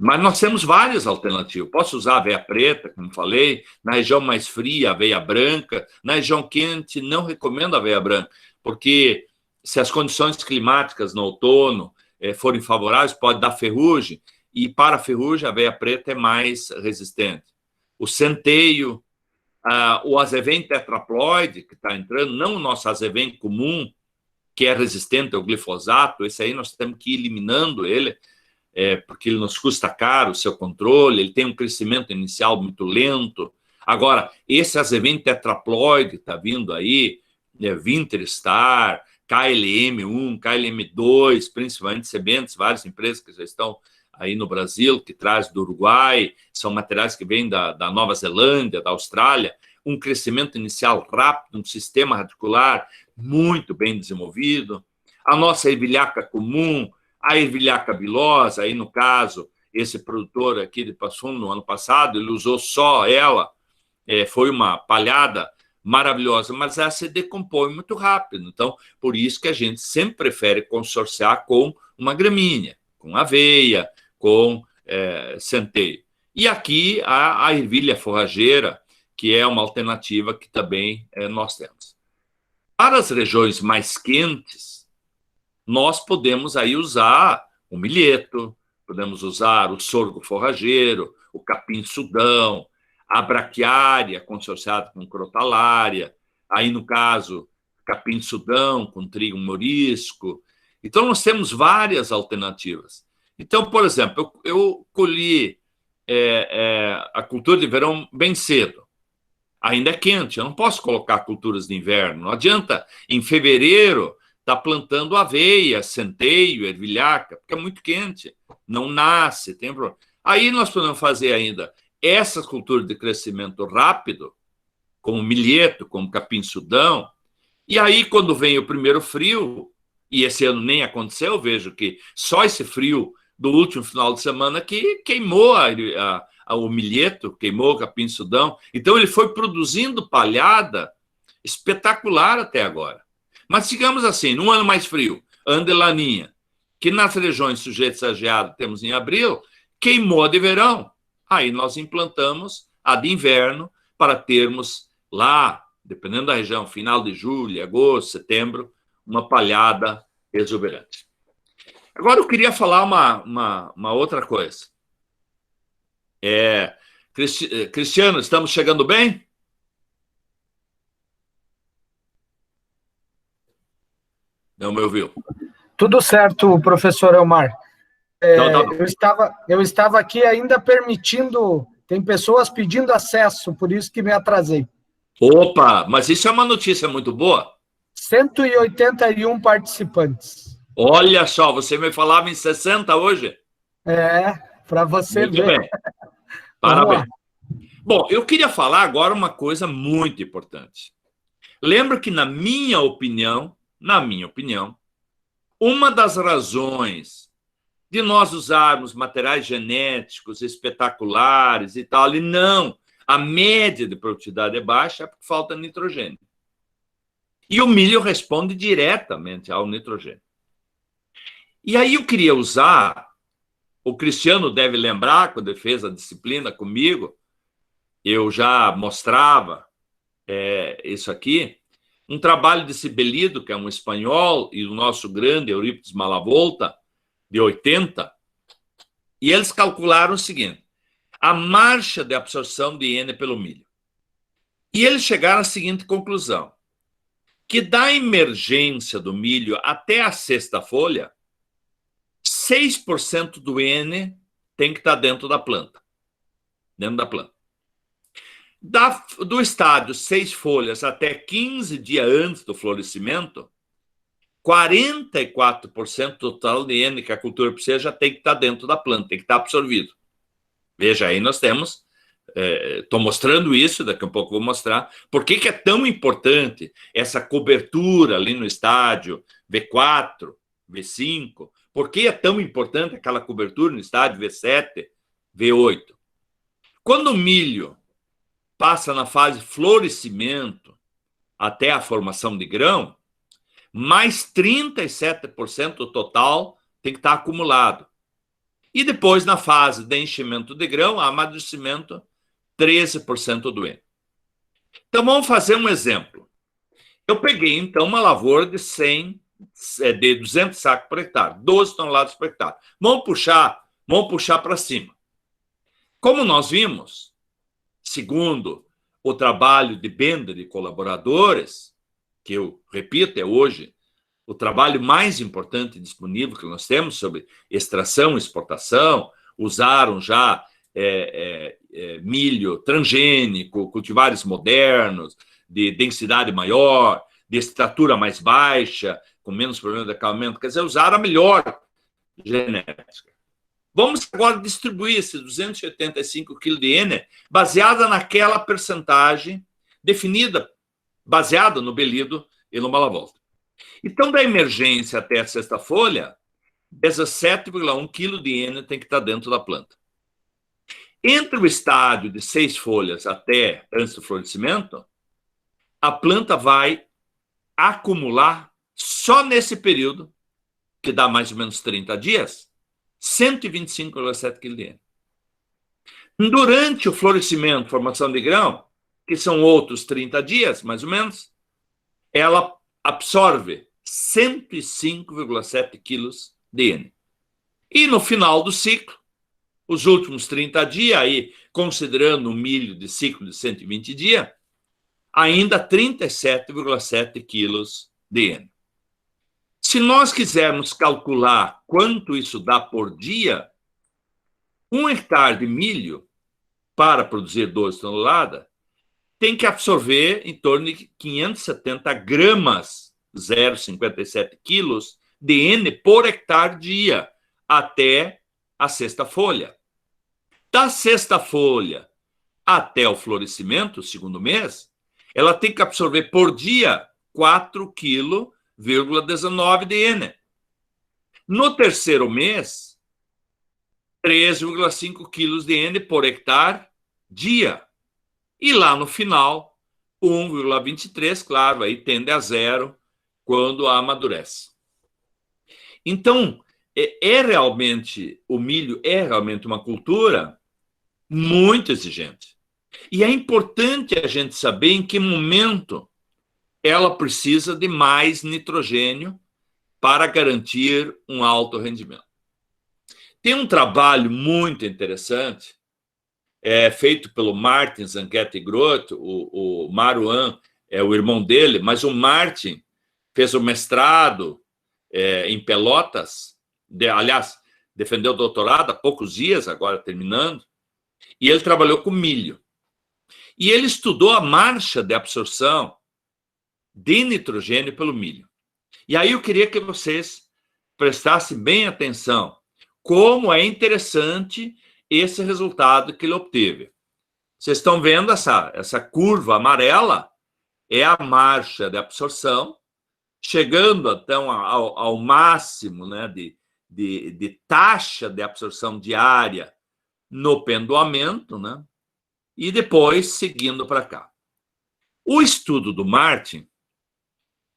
Mas nós temos várias alternativas. Posso usar aveia preta, como falei, na região mais fria, aveia branca, na região quente, não recomendo aveia branca, porque se as condições climáticas no outono forem favoráveis, pode dar ferrugem, e para a ferrugem a aveia preta é mais resistente. O centeio, o azevém tetraploide, que está entrando, não o nosso azevém comum, que é resistente ao glifosato, esse aí nós temos que ir eliminando ele, porque ele nos custa caro o seu controle, ele tem um crescimento inicial muito lento. Agora, esse azevém tetraploide está vindo aí, Winterstar, KLM1, KLM2, principalmente sementes, várias empresas que já estão aí no Brasil, que traz do Uruguai, são materiais que vêm da Nova Zelândia, da Austrália, um crescimento inicial rápido, um sistema radicular muito bem desenvolvido. A nossa ervilhaca comum, a ervilhaca vilosa, aí no caso, esse produtor aqui de Passo Fundo, no ano passado, ele usou só ela, foi uma palhada maravilhosa, mas ela se decompõe muito rápido. Então, por isso que a gente sempre prefere consorciar com uma gramínea, com aveia, com centeio. E aqui a ervilha forrageira, que é uma alternativa que também nós temos. Para as regiões mais quentes, nós podemos aí usar o milheto, podemos usar o sorgo forrageiro, o capim-sudão, a braquiária consorciada com crotalária, aí no caso, capim-sudão com trigo morisco. Então, nós temos várias alternativas. Então, por exemplo, eu colhi a cultura de verão bem cedo. Ainda é quente, eu não posso colocar culturas de inverno. Não adianta, em fevereiro, estar plantando aveia, centeio, ervilhaca, porque é muito quente, não nasce, tem problema. Aí nós podemos fazer ainda essas culturas de crescimento rápido, como milheto, como capim-sudão, e aí quando vem o primeiro frio, e esse ano nem aconteceu, eu vejo que só esse frio do último final de semana que queimou o milheto, queimou o capim-sudão, então ele foi produzindo palhada espetacular até agora. Mas digamos assim, num ano mais frio, ano de laninha, que nas regiões sujeitas a geada temos em abril, queimou a de verão. Aí nós implantamos a de inverno para termos lá, dependendo da região, final de julho, agosto, setembro, uma palhada exuberante. Agora eu queria falar uma outra coisa. Cristiano, estamos chegando bem? Não me ouviu? Tudo certo, professor Elmar. Então, eu estava aqui ainda permitindo, tem pessoas pedindo acesso, por isso que me atrasei. Opa, mas isso é uma notícia muito boa. 181 participantes. Olha só, você me falava em 60 hoje? Para você muito ver. Bem. Parabéns. Bom, eu queria falar agora uma coisa muito importante. Lembra que, na minha opinião, uma das razões de nós usarmos materiais genéticos espetaculares e tal, e não, a média de produtividade é baixa, é porque falta nitrogênio. E o milho responde diretamente ao nitrogênio. E aí eu queria usar, o Cristiano deve lembrar, quando ele fez a disciplina comigo, eu já mostrava isso aqui, um trabalho de Sibelido, que é um espanhol, e o nosso grande Eurípides Malavolta, de 80, e eles calcularam o seguinte, a marcha de absorção de N pelo milho. E eles chegaram à seguinte conclusão, que da emergência do milho até a sexta folha, 6% do N tem que estar dentro da planta. Dentro da planta. Do estádio 6 folhas até 15 dias antes do florescimento, 44% total de N que a cultura precisa já tem que estar dentro da planta, tem que estar absorvido. Veja, aí nós temos, estou mostrando isso, daqui a pouco vou mostrar, por que é tão importante essa cobertura ali no estádio V4, V5, por que é tão importante aquela cobertura no estádio V7, V8. Quando o milho passa na fase florescimento até a formação de grão, mais 37% total tem que estar acumulado. E depois, na fase de enchimento de grão, amadurecimento, 13% do N. Então, vamos fazer um exemplo. Eu peguei, então, uma lavoura de 200 sacos por hectare, 12 toneladas por hectare. Vamos puxar para cima. Como nós vimos, segundo o trabalho de Bender e colaboradores, que eu repito, é hoje o trabalho mais importante disponível que nós temos sobre extração e exportação, usaram já milho transgênico, cultivares modernos, de densidade maior, de estatura mais baixa, com menos problema de acabamento, quer dizer, usaram a melhor genética. Vamos agora distribuir esses 285 kg de N baseada naquela percentagem definida, baseada no Belido e no Malavolta. Então, da emergência até a sexta folha, 17,1 kg de N tem que estar dentro da planta. Entre o estádio de 6 folhas até antes do florescimento, a planta vai acumular, só nesse período, que dá mais ou menos 30 dias, 125,7 kg de N. Durante o florescimento, formação de grão, que são outros 30 dias, mais ou menos, ela absorve 105,7 quilos de N. E no final do ciclo, os últimos 30 dias, aí, considerando o milho de ciclo de 120 dias, ainda 37,7 quilos de N. Se nós quisermos calcular quanto isso dá por dia, 1 hectare de milho, para produzir 12 toneladas, tem que absorver em torno de 570 gramas, 0,57 quilos, de N por hectare dia, até a sexta folha. Da sexta folha até o florescimento, segundo mês, ela tem que absorver por dia 4,19 kg de N. No terceiro mês, 3,5 quilos de N por hectare dia. E lá no final, 1,23, claro, aí tende a zero quando amadurece. Então, o milho é realmente uma cultura muito exigente. E é importante a gente saber em que momento ela precisa de mais nitrogênio para garantir um alto rendimento. Tem um trabalho muito interessante, feito pelo Martin Zanquete Groth, o Maruan é o irmão dele, mas o Martin fez o mestrado em Pelotas, aliás, defendeu o doutorado há poucos dias, agora terminando, e ele trabalhou com milho. E ele estudou a marcha de absorção de nitrogênio pelo milho. E aí eu queria que vocês prestassem bem atenção como é interessante esse resultado que ele obteve. Vocês estão vendo essa curva amarela? É a marcha de absorção, chegando então ao máximo, né, de taxa de absorção diária no pendoamento, né, e depois seguindo para cá. O estudo do Martin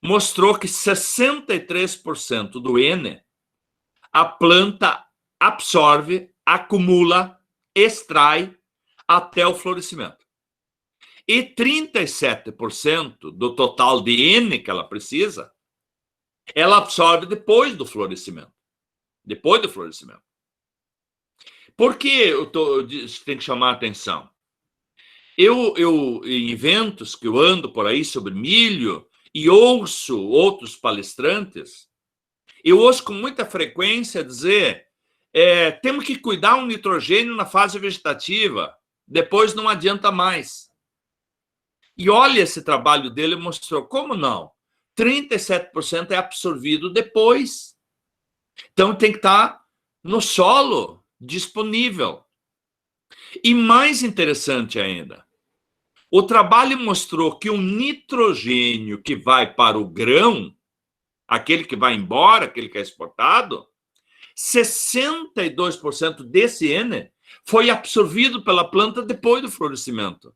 mostrou que 63% do N a planta absorve, acumula, extrai até o florescimento. E 37% do total de N que ela precisa, ela absorve depois do florescimento. Depois do florescimento. Por que isso tem que chamar a atenção? Em eventos que eu ando por aí sobre milho e ouço outros palestrantes, eu ouço com muita frequência dizer temos que cuidar um nitrogênio na fase vegetativa, depois não adianta mais. E olha, esse trabalho dele mostrou como não. 37% é absorvido depois. Então tem que estar no solo, disponível. E mais interessante ainda, o trabalho mostrou que o nitrogênio que vai para o grão, aquele que vai embora, aquele que é exportado, 62% desse N foi absorvido pela planta depois do florescimento.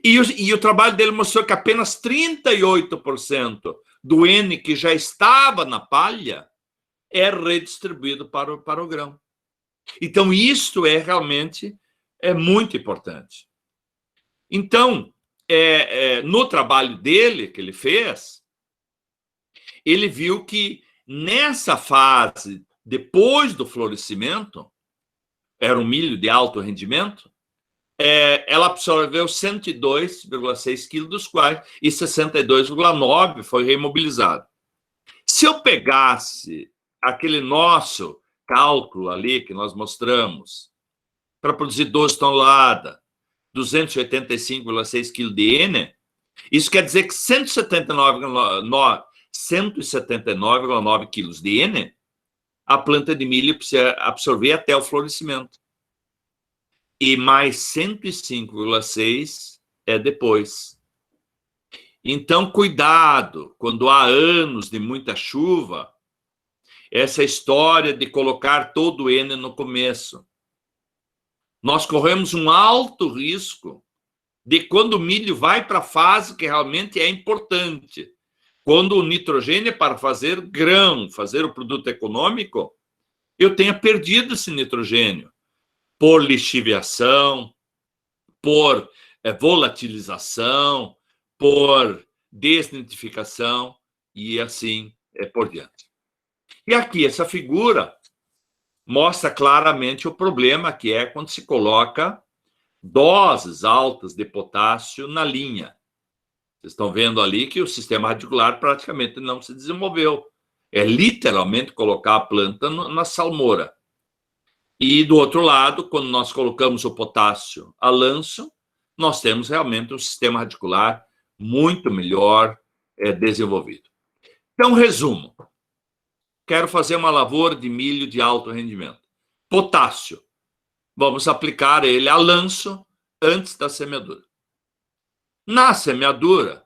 E o trabalho dele mostrou que apenas 38% do N que já estava na palha é redistribuído para o grão. Então, isso realmente muito importante. Então, no trabalho dele, que ele fez, ele viu que nessa fase, depois do florescimento, era um milho de alto rendimento, ela absorveu 102,6 quilos, dos quais 62,9 foi reimobilizado. Se eu pegasse aquele nosso cálculo ali que nós mostramos, para produzir 12 toneladas, 285,6 quilos de N, isso quer dizer que 179,9 quilos de N a planta de milho precisa absorver até o florescimento. E mais 105,6 depois. Então, cuidado, quando há anos de muita chuva, essa história de colocar todo o N no começo. Nós corremos um alto risco de quando o milho vai para a fase que realmente é importante. Quando o nitrogênio é para fazer grão, fazer o produto econômico, eu tenha perdido esse nitrogênio por lixiviação, por volatilização, por desnitrificação e assim por diante. E aqui essa figura mostra claramente o problema que é quando se coloca doses altas de potássio na linha. Vocês estão vendo ali que o sistema radicular praticamente não se desenvolveu. É literalmente colocar a planta na salmoura. E do outro lado, quando nós colocamos o potássio a lanço, nós temos realmente um sistema radicular muito melhor desenvolvido. Então, resumo. Quero fazer uma lavoura de milho de alto rendimento. Potássio. Vamos aplicar ele a lanço antes da semeadura. Na semeadura,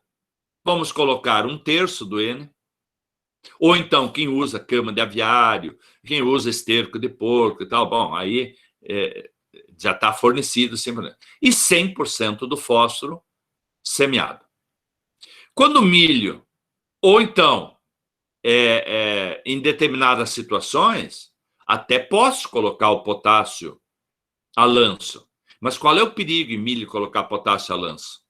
vamos colocar 1/3 do N, ou então quem usa cama de aviário, quem usa esterco de porco e tal, bom, aí já está fornecido sempre. E 100% do fósforo semeado. Quando o milho, ou então, em determinadas situações, até posso colocar o potássio a lanço. Mas qual é o perigo em milho colocar potássio a lanço?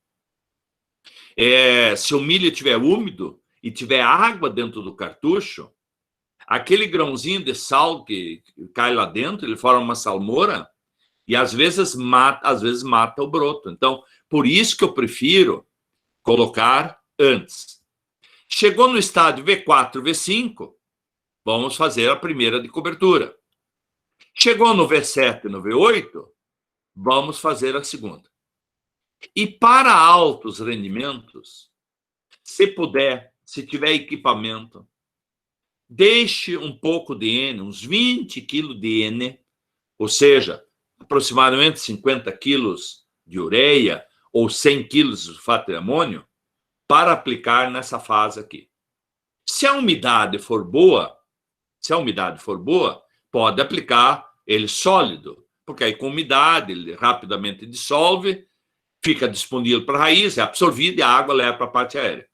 Se o milho estiver úmido e tiver água dentro do cartucho, aquele grãozinho de sal que cai lá dentro, ele forma uma salmoura e às vezes mata o broto. Então, por isso que eu prefiro colocar antes. Chegou no estádio V4, V5, vamos fazer a primeira de cobertura. Chegou no V7 e no V8, vamos fazer a segunda. E para altos rendimentos, se puder, se tiver equipamento, deixe um pouco de N, uns 20 quilos de N, ou seja, aproximadamente 50 quilos de ureia ou 100 quilos de sulfato de amônio, para aplicar nessa fase aqui. Se a umidade for boa, pode aplicar ele sólido, porque aí com umidade ele rapidamente dissolve, fica disponível para a raiz, é absorvido e a água leva para a parte aérea.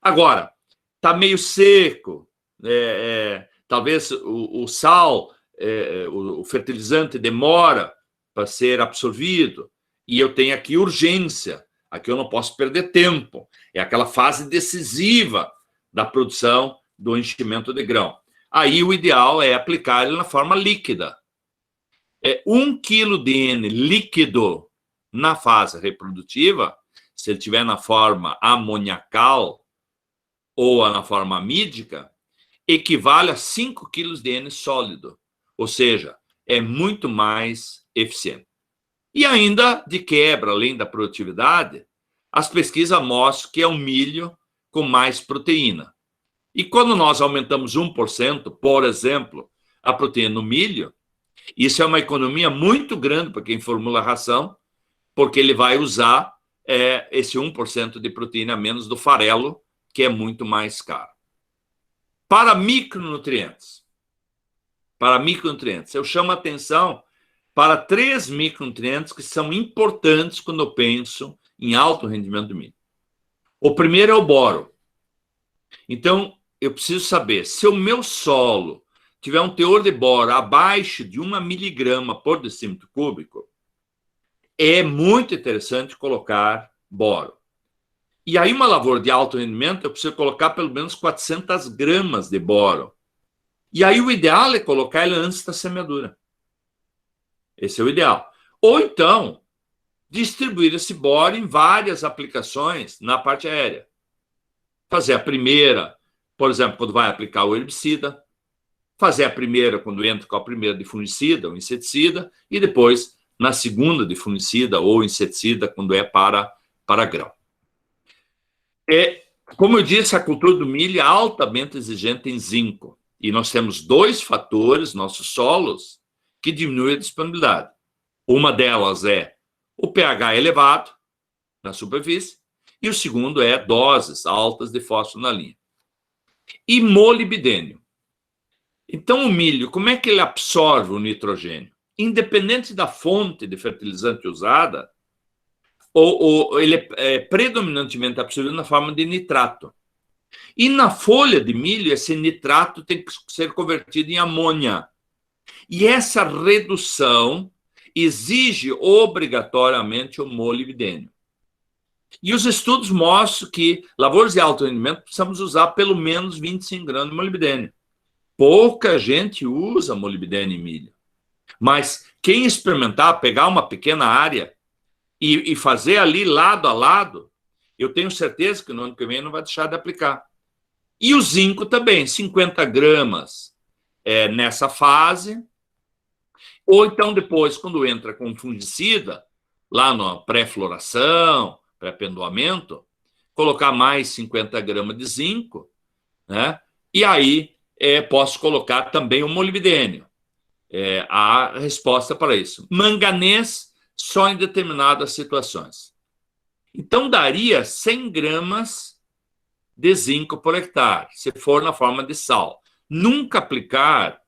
Agora, está meio seco, talvez o sal, o fertilizante demora para ser absorvido, e eu tenho aqui urgência. Aqui eu não posso perder tempo. É aquela fase decisiva da produção do enchimento de grão. Aí o ideal é aplicar ele na forma líquida. 1 quilo de N líquido na fase reprodutiva, se ele estiver na forma amoniacal ou na forma amídica, equivale a 5 quilos de N sólido. Ou seja, é muito mais eficiente. E ainda, de quebra, além da produtividade, as pesquisas mostram que é o milho com mais proteína. E quando nós aumentamos 1%, por exemplo, a proteína no milho, isso é uma economia muito grande para quem formula a ração, porque ele vai usar esse 1% de proteína a menos do farelo, que é muito mais caro. Para micronutrientes, eu chamo a atenção para 3 micronutrientes que são importantes quando eu penso em alto rendimento do milho. O primeiro é o boro. Então, eu preciso saber, se o meu solo tiver um teor de boro abaixo de 1 miligrama por decímetro cúbico, é muito interessante colocar boro. E aí, uma lavoura de alto rendimento, eu preciso colocar pelo menos 400 gramas de boro. E aí, o ideal é colocar ele antes da semeadura. Esse é o ideal. Ou então, distribuir esse boro em várias aplicações na parte aérea. Fazer a primeira, por exemplo, quando vai aplicar o herbicida. Fazer a primeira quando entra com a primeira de fungicida ou inseticida. E depois, na segunda de fungicida ou inseticida, quando é para grão. Como eu disse, a cultura do milho é altamente exigente em zinco. E nós temos 2 fatores, nossos solos, que diminuem a disponibilidade. Uma delas é o pH elevado na superfície, e o segundo é doses altas de fósforo na linha. E molibdênio. Então, o milho, como é que ele absorve o nitrogênio? Independente da fonte de fertilizante usada, ele é predominantemente absorvido na forma de nitrato. E na folha de milho, esse nitrato tem que ser convertido em amônia. E essa redução exige obrigatoriamente o molibdênio. E os estudos mostram que lavouras de alto rendimento precisamos usar pelo menos 25 gramas de molibdênio. Pouca gente usa molibdênio em milho. Mas quem experimentar, pegar uma pequena área e fazer ali lado a lado, eu tenho certeza que no ano que vem não vai deixar de aplicar. E o zinco também, 50 gramas nessa fase. Ou então depois, quando entra com fungicida, lá na pré-floração, pré-pendoamento, colocar mais 50 gramas de zinco, né? E aí posso colocar também o molibdênio. A resposta para isso. Manganês só em determinadas situações. Então, daria 100 gramas de zinco por hectare, se for na forma de sal. Nunca aplicar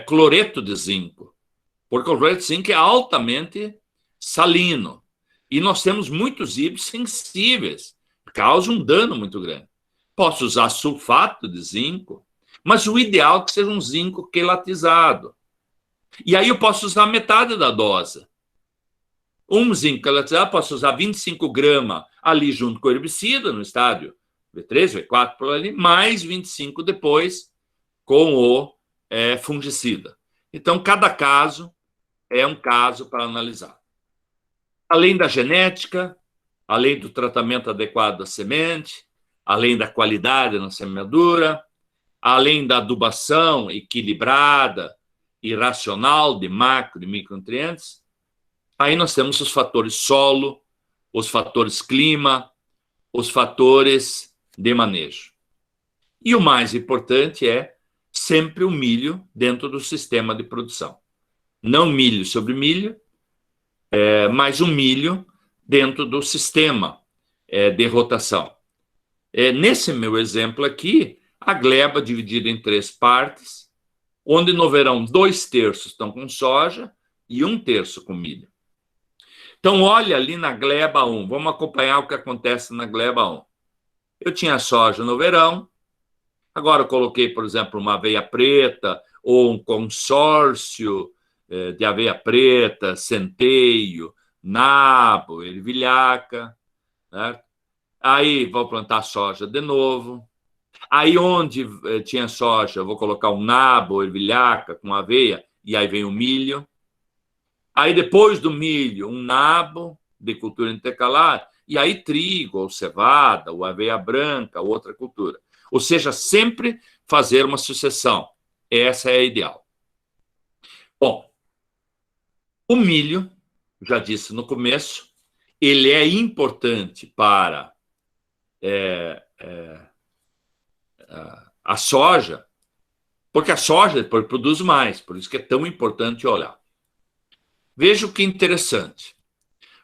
cloreto de zinco, porque o cloreto de zinco é altamente salino. E nós temos muitos híbridos sensíveis, causa um dano muito grande. Posso usar sulfato de zinco, mas o ideal é que seja um zinco quelatizado. E aí eu posso usar metade da dose. Um zinco quelatizado, posso usar 25 gramas ali junto com o herbicida, no estádio V3, V4, por ali, mais 25 depois com o fungicida. Então, cada caso é um caso para analisar. Além da genética, além do tratamento adequado da semente, além da qualidade na semeadura, além da adubação equilibrada e racional de macro e micronutrientes, aí nós temos os fatores solo, os fatores clima, os fatores de manejo. E o mais importante é sempre o milho dentro do sistema de produção. Não milho sobre milho, mas o milho dentro do sistema de rotação. Nesse meu exemplo aqui, a gleba dividida em 3 partes, onde no verão 2/3 estão com soja e 1/3 com milho. Então, olha ali na gleba 1, vamos acompanhar o que acontece na gleba 1. Eu tinha soja no verão, agora eu coloquei, por exemplo, uma aveia preta ou um consórcio de aveia preta, centeio, nabo, ervilhaca, certo? Aí vou plantar soja de novo. Aí onde tinha soja, eu vou colocar um nabo, ervilhaca com aveia, e aí vem o milho. Aí depois do milho, um nabo de cultura intercalar, e aí trigo, ou cevada, ou aveia branca, ou outra cultura. Ou seja, sempre fazer uma sucessão. Essa é a ideal. Bom, o milho, já disse no começo, ele é importante para a soja, porque a soja depois produz mais, por isso que é tão importante olhar. Veja o que é interessante.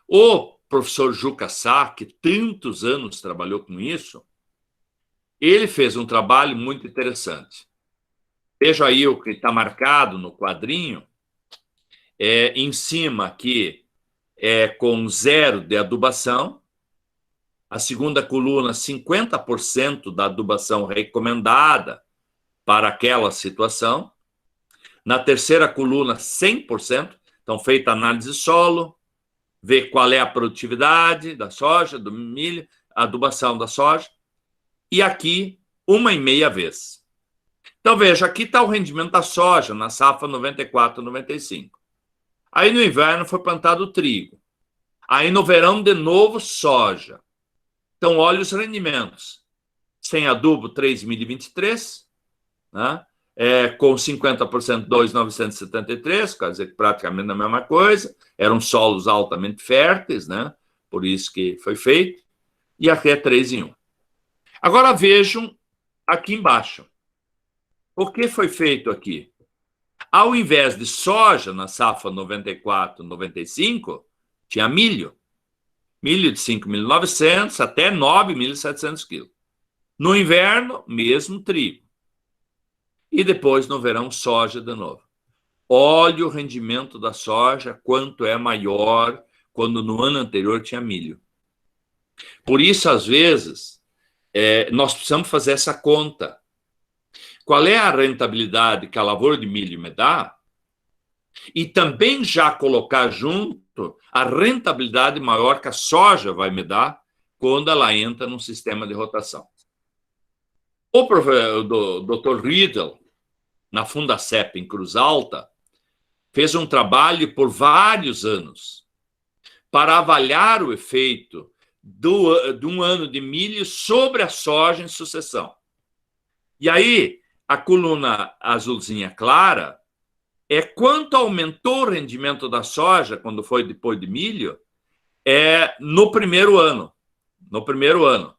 O professor Juca Sá, que tantos anos trabalhou com isso, ele fez um trabalho muito interessante. Veja aí o que está marcado no quadrinho, em cima aqui é com 0 de adubação, a segunda coluna 50% da adubação recomendada para aquela situação, na terceira coluna 100%, então feita a análise de solo, ver qual é a produtividade da soja, do milho, a adubação da soja, e aqui 1,5 vez. Então veja, aqui está o rendimento da soja na safra 94-95. Aí no inverno foi plantado trigo. Aí no verão, de novo, soja. Então, olha os rendimentos. Sem adubo, 3.023, né? Com 50%, 2.973, quer dizer, praticamente a mesma coisa. Eram solos altamente férteis, né? Por isso que foi feito. E aqui é 3 em 1. Agora vejam aqui embaixo. O que foi feito aqui? Ao invés de soja na safra 94-95, tinha milho. Milho de 5.900 até 9.700 quilos. No inverno, mesmo trigo. E depois, no verão, soja de novo. Olha o rendimento da soja, quanto é maior quando no ano anterior tinha milho. Por isso, às vezes, nós precisamos fazer essa conta. Qual é a rentabilidade que a lavoura de milho me dá? E também já colocar junto a rentabilidade maior que a soja vai me dar quando ela entra num sistema de rotação. O Dr. Riedel, na Fundacep, em Cruz Alta, fez um trabalho por vários anos para avaliar o efeito de um ano de milho sobre a soja em sucessão. E aí, a coluna azulzinha clara é quanto aumentou o rendimento da soja quando foi depois de milho no primeiro ano. No primeiro ano.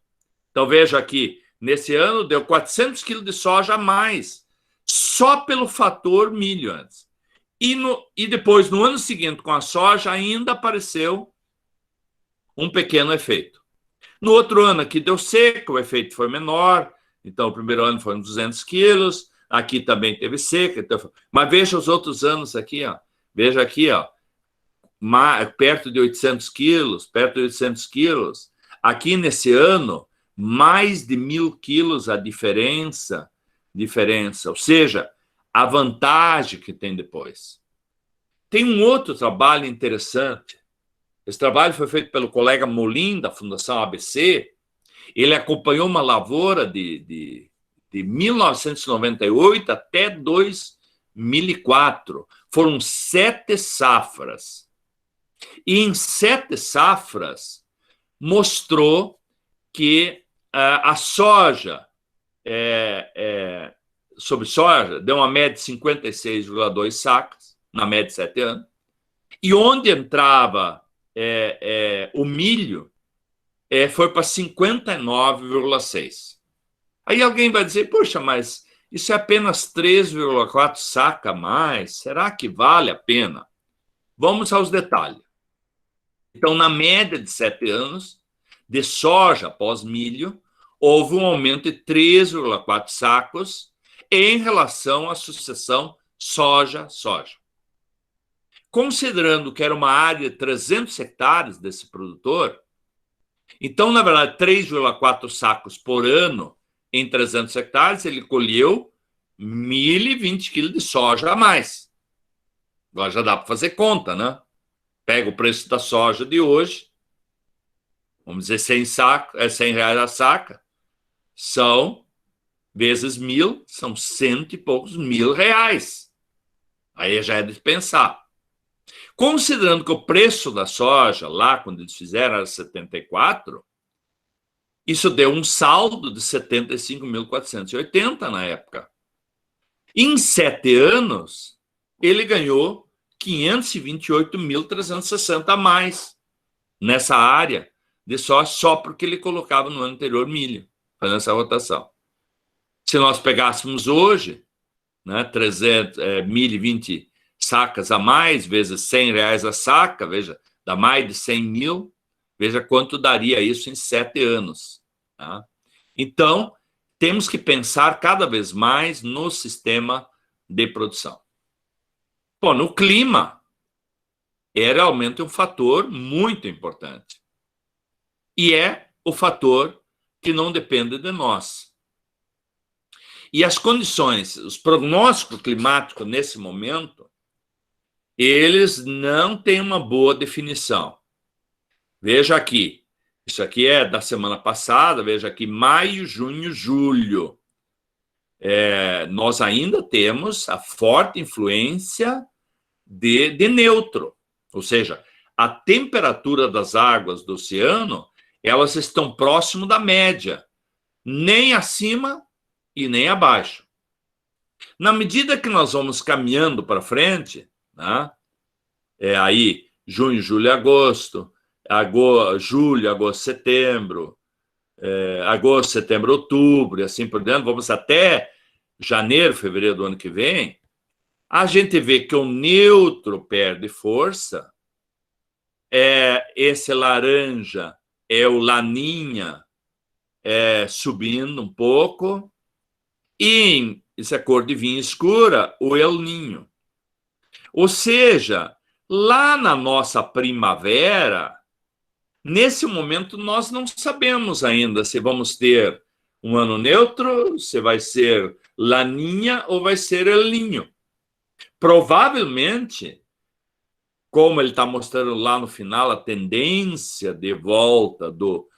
Então, veja aqui, nesse ano deu 400 quilos de soja a mais, só pelo fator milho antes. E depois, no ano seguinte, com a soja, ainda apareceu um pequeno efeito. No outro ano aqui deu seca, o efeito foi menor, então o primeiro ano foram 200 quilos, aqui também teve seca, então... mas veja os outros anos aqui, ó. Veja aqui, ó, perto de 800 quilos, perto de 800 quilos. Aqui nesse ano, mais de 1.000 quilos a diferença, ou seja, a vantagem que tem depois. Tem um outro trabalho interessante. Esse trabalho foi feito pelo colega Molim, da Fundação ABC. Ele acompanhou uma lavoura de 1998 até 2004. Foram 7 safras. E em 7 safras mostrou que a soja, sobre soja, deu uma média de 56,2 sacas, na média de 7 anos. E onde entrava o milho, foi para 59,6. Aí alguém vai dizer, poxa, mas isso é apenas 3,4 saca a mais, será que vale a pena? Vamos aos detalhes. Então, na média de 7 anos, de soja após milho, houve um aumento de 3,4 sacos em relação à sucessão soja-soja. Considerando que era uma área de 300 hectares desse produtor, então, na verdade, 3,4 sacos por ano em 300 hectares, ele colheu 1.020 quilos de soja a mais. Agora já dá para fazer conta, né? Pega o preço da soja de hoje, vamos dizer 100 reais a saca, são vezes 1.000, são 100 e poucos mil reais. Aí já é de pensar. Considerando que o preço da soja, lá quando eles fizeram, era 74, isso deu um saldo de 75.480 na época. Em 7 anos, ele ganhou 528.360 a mais nessa área de soja, só porque ele colocava no ano anterior milho, fazendo essa rotação. Se nós pegássemos hoje, né, 1.020 sacas a mais, vezes 100 reais a saca, veja, dá mais de 100 mil, veja quanto daria isso em 7 anos. Tá? Então, temos que pensar cada vez mais no sistema de produção. Bom, no clima, é realmente um fator muito importante. E é o fator que não depende de nós. E as condições, os prognósticos climáticos nesse momento, eles não têm uma boa definição. Veja aqui, isso aqui é da semana passada, veja aqui, maio, junho, julho. Nós ainda temos a forte influência de neutro, ou seja, a temperatura das águas do oceano, elas estão próximo da média, nem acima e nem abaixo. Na medida que nós vamos caminhando para frente, né, aí junho, julho, agosto, julho, agosto, setembro, agosto, setembro, outubro, e assim por diante, vamos até janeiro, fevereiro do ano que vem, a gente vê que o neutro perde força, esse laranja é o laninha subindo um pouco, e isso é cor de vinho escura, o El Ninho. Ou seja, lá na nossa primavera, nesse momento nós não sabemos ainda se vamos ter um ano neutro, se vai ser laninha ou vai ser El Ninho. Provavelmente, como ele está mostrando lá no final, a tendência de volta do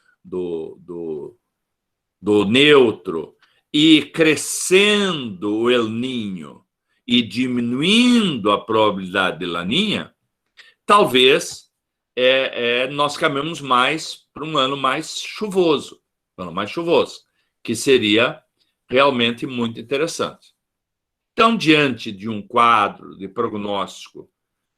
neutro e crescendo o El Ninho e diminuindo a probabilidade de laninha, talvez nós caminhamos mais para um ano mais chuvoso, que seria realmente muito interessante. Então, diante de um quadro de prognóstico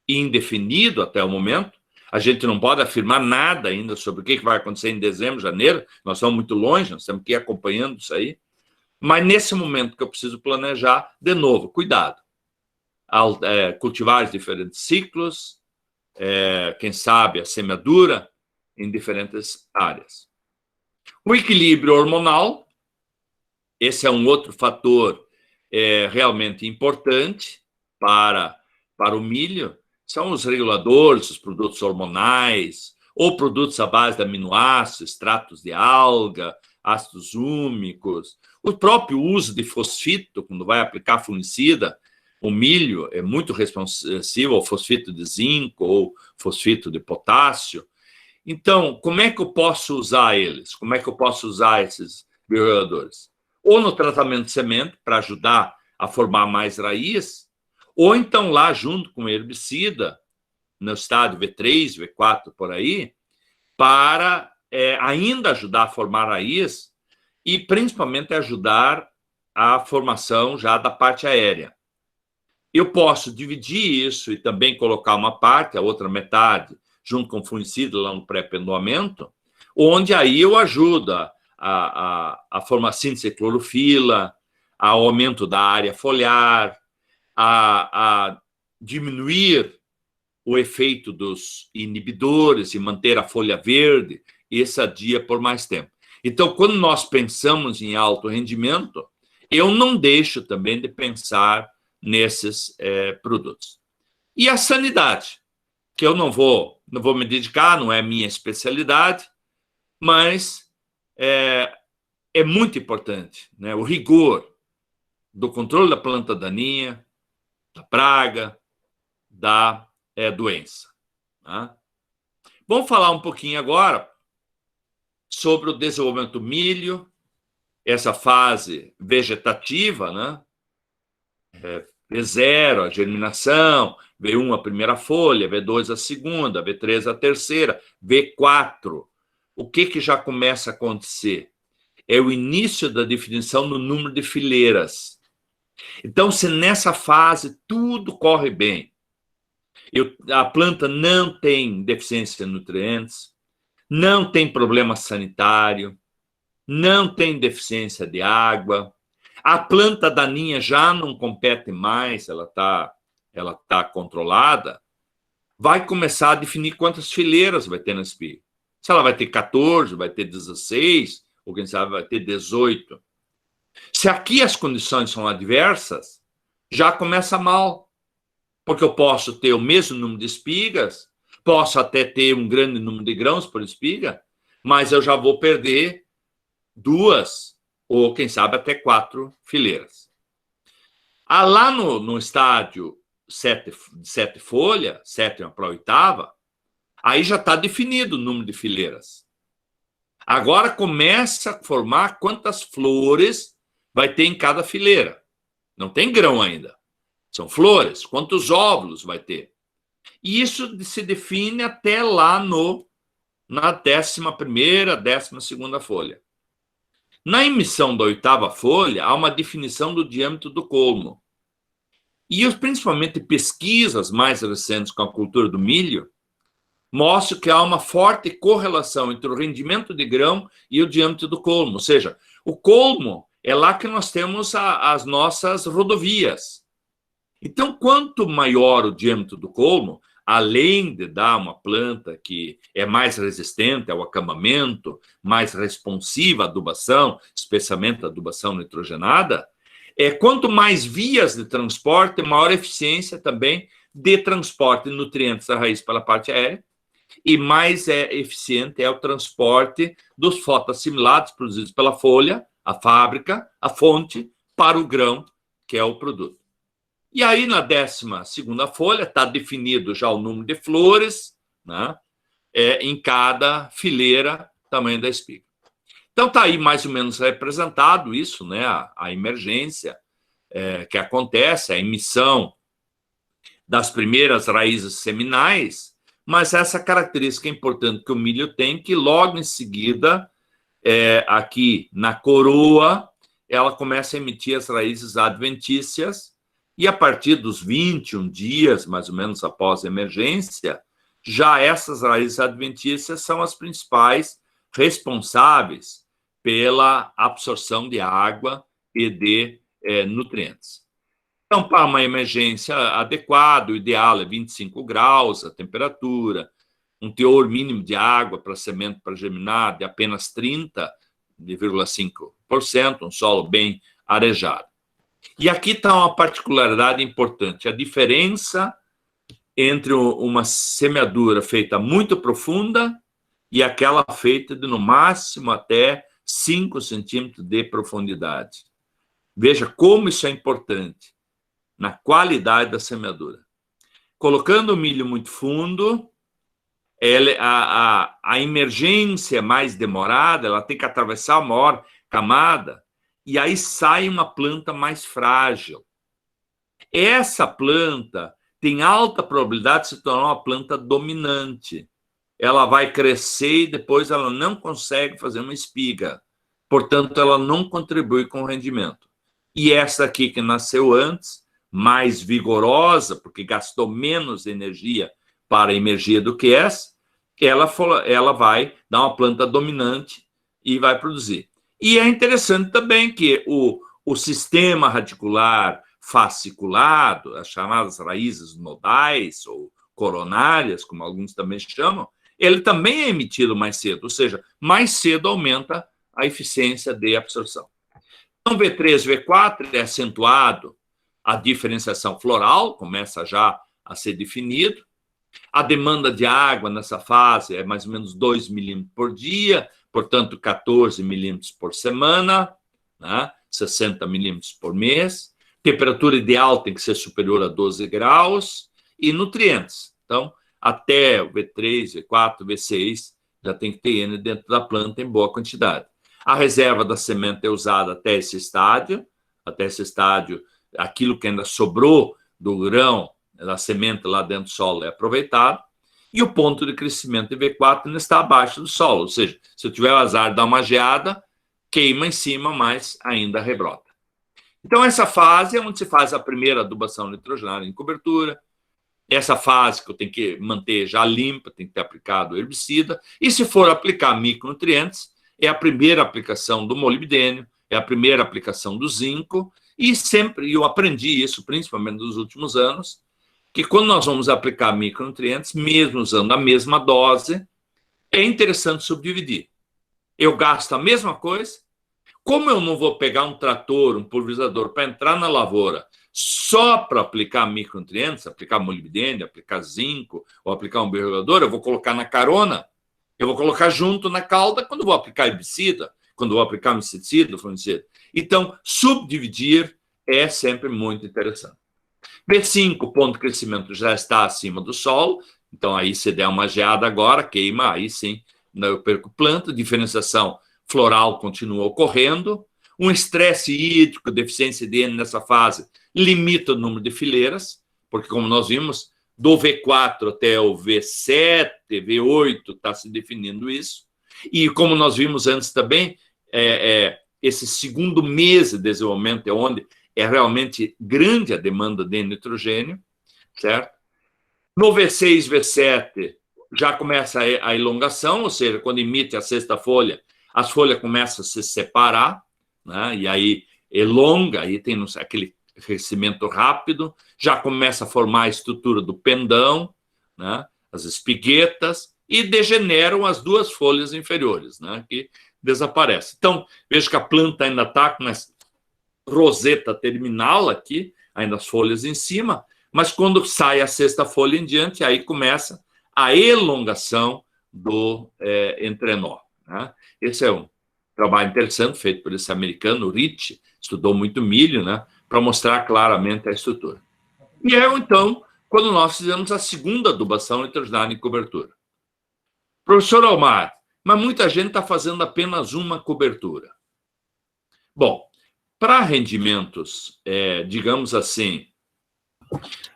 indefinido até o momento, a gente não pode afirmar nada ainda sobre o que vai acontecer em dezembro, janeiro, nós estamos muito longe, nós temos que ir acompanhando isso aí, mas nesse momento que eu preciso planejar, de novo, cuidado. Cultivar diferentes ciclos, quem sabe a semeadura em diferentes áreas. O equilíbrio hormonal, esse é um outro fator realmente importante para o milho, são os reguladores, os produtos hormonais, ou produtos à base de aminoácidos, extratos de alga, ácidos úmicos, o próprio uso de fosfito, quando vai aplicar fungicida, o milho é muito responsivo ao fosfito de zinco ou fosfito de potássio. Então, como é que eu posso usar eles? Como é que eu posso usar esses bioreguladores? Ou no tratamento de semente, para ajudar a formar mais raiz, ou então lá junto com o herbicida, no estádio V3, V4, por aí, para ainda ajudar a formar raiz e principalmente ajudar a formação já da parte aérea. Eu posso dividir isso e também colocar uma parte, a outra metade, junto com o fungicida lá no pré-pendoamento, onde aí eu ajudo a formar síntese de clorofila, ao aumento da área foliar, a diminuir o efeito dos inibidores e manter a folha verde e sadia por mais tempo. Então, quando nós pensamos em alto rendimento, eu não deixo também de pensar nesses produtos. E a sanidade, que eu não vou me dedicar, não é minha especialidade, mas é muito importante, né? O rigor do controle da planta daninha, da praga, da doença. Tá? Vamos falar um pouquinho agora sobre o desenvolvimento do milho, essa fase vegetativa, né? V0, a germinação, V1 a primeira folha, V2 a segunda, V3 a terceira, V4. O que já começa a acontecer? É o início da definição do número de fileiras. Então, se nessa fase tudo corre bem, a planta não tem deficiência de nutrientes, não tem problema sanitário, não tem deficiência de água, a planta daninha já não compete mais, ela tá controlada, vai começar a definir quantas fileiras vai ter na espiga. Se ela vai ter 14, vai ter 16, ou quem sabe vai ter 18. Se aqui as condições são adversas, já começa mal, porque eu posso ter o mesmo número de espigas, posso até ter um grande número de grãos por espiga, mas eu já vou perder 2, ou quem sabe até 4 fileiras. Lá no estádio 7 folha, 7ª para 8ª, aí já está definido o número de fileiras. Agora começa a formar quantas flores vai ter em cada fileira. Não tem grão ainda. São flores. Quantos óvulos vai ter? E isso se define até lá na 11ª, 12ª folha. Na emissão da 8ª folha, há uma definição do diâmetro do colmo. E principalmente pesquisas mais recentes com a cultura do milho mostram que há uma forte correlação entre o rendimento de grão e o diâmetro do colmo. Ou seja, o colmo é lá que nós temos as nossas rodovias. Então, quanto maior o diâmetro do colmo, além de dar uma planta que é mais resistente ao acamamento, mais responsiva à adubação, especialmente à adubação nitrogenada, quanto mais vias de transporte, maior eficiência também de transporte de nutrientes da raiz pela parte aérea, e mais eficiente é o transporte dos fotoassimilados produzidos pela folha, a fábrica, a fonte, para o grão, que é o produto. E aí, na 12ª folha, está definido já o número de flores, né, em cada fileira, tamanho da espiga. Então, está aí mais ou menos representado isso, né, a emergência que acontece, a emissão das primeiras raízes seminais, mas essa característica importante que o milho tem, que logo em seguida, aqui na coroa, ela começa a emitir as raízes adventícias, e a partir dos 21 dias, mais ou menos após a emergência, já essas raízes adventícias são as principais responsáveis pela absorção de água e de nutrientes. Então, para uma emergência adequada, o ideal é 25 graus a temperatura, um teor mínimo de água para semente para germinar de apenas 30,5%, um solo bem arejado. E aqui está uma particularidade importante, a diferença entre uma semeadura feita muito profunda e aquela feita de, no máximo, até 5 centímetros de profundidade. Veja como isso é importante na qualidade da semeadura. Colocando o milho muito fundo, a emergência mais demorada, ela tem que atravessar a maior camada, e aí sai uma planta mais frágil. Essa planta tem alta probabilidade de se tornar uma planta dominante. Ela vai crescer e depois ela não consegue fazer uma espiga. Portanto, ela não contribui com o rendimento. E essa aqui que nasceu antes, mais vigorosa, porque gastou menos energia para emergir do que essa, ela vai dar uma planta dominante e vai produzir. E é interessante também que o sistema radicular fasciculado, as chamadas raízes nodais ou coronárias, como alguns também chamam, ele também é emitido mais cedo, ou seja, mais cedo aumenta a eficiência de absorção. Então, V3, V4 é acentuado, a diferenciação floral começa já a ser definido, a demanda de água nessa fase é mais ou menos 2 milímetros por dia, portanto, 14 milímetros por semana, né? 60 milímetros por mês. Temperatura ideal tem que ser superior a 12 graus. E nutrientes. Então, até o V3, V4, V6, já tem que ter N dentro da planta em boa quantidade. A reserva da semente é usada até esse estádio, aquilo que ainda sobrou do grão, da semente lá dentro do solo é aproveitado, e o ponto de crescimento de V4 ainda está abaixo do solo, ou seja, se eu tiver o azar de dar uma geada, queima em cima, mas ainda rebrota. Então, essa fase é onde se faz a primeira adubação nitrogenária em cobertura, essa fase que eu tenho que manter já limpa, tem que ter aplicado herbicida, e se for aplicar micronutrientes, é a primeira aplicação do molibdênio, é a primeira aplicação do zinco, e sempre, eu aprendi isso, principalmente nos últimos anos, que quando nós vamos aplicar micronutrientes, mesmo usando a mesma dose, é interessante subdividir. Eu gasto a mesma coisa, como eu não vou pegar um trator, um pulverizador para entrar na lavoura só para aplicar micronutrientes, aplicar molibdênio, aplicar zinco ou aplicar um biorregulador, eu vou colocar na carona, eu vou colocar junto na cauda quando vou aplicar herbicida, quando vou aplicar um inseticida, fungicida. Então, subdividir é sempre muito interessante. B5, ponto de crescimento já está acima do solo, então aí se der uma geada agora, queima, aí sim, eu perco planta, diferenciação floral continua ocorrendo, um estresse hídrico, deficiência de N nessa fase, limita o número de fileiras, porque como nós vimos, do V4 até o V7, V8, está se definindo isso, e como nós vimos antes também, esse segundo mês de desenvolvimento é onde é realmente grande a demanda de nitrogênio, certo? No V6, V7, já começa a elongação, ou seja, quando emite a sexta folha, as folhas começam a se separar, né? E aí elonga, aí tem aquele crescimento rápido, já começa a formar a estrutura do pendão, né? As espiguetas, e degeneram as duas folhas inferiores, né? Que desaparecem. Então, vejo que a planta ainda está com essa roseta terminal aqui, ainda as folhas em cima, mas quando sai a sexta folha em diante, aí começa a elongação do entrenó, né? Esse é um trabalho interessante feito por esse americano, o Rich, estudou muito milho, né, para mostrar claramente a estrutura. E então, quando nós fizemos a segunda adubação nitrogenária em cobertura. Professor Almar, mas muita gente está fazendo apenas uma cobertura. Bom, para rendimentos, digamos assim,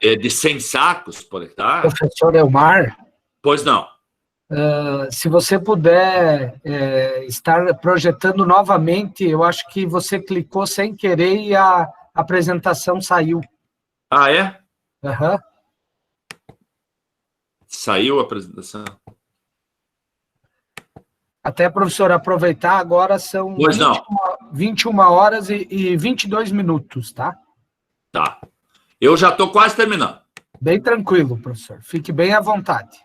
de 100 sacos por hectare... Professor Elmar? Pois não. Se você puder estar projetando novamente, eu acho que você clicou sem querer e a apresentação saiu. Ah, é? Uhum. Saiu a apresentação. Até, professor, aproveitar, agora são 21 horas e 22 minutos, tá? Tá. Eu já estou quase terminando. Bem tranquilo, professor. Fique bem à vontade.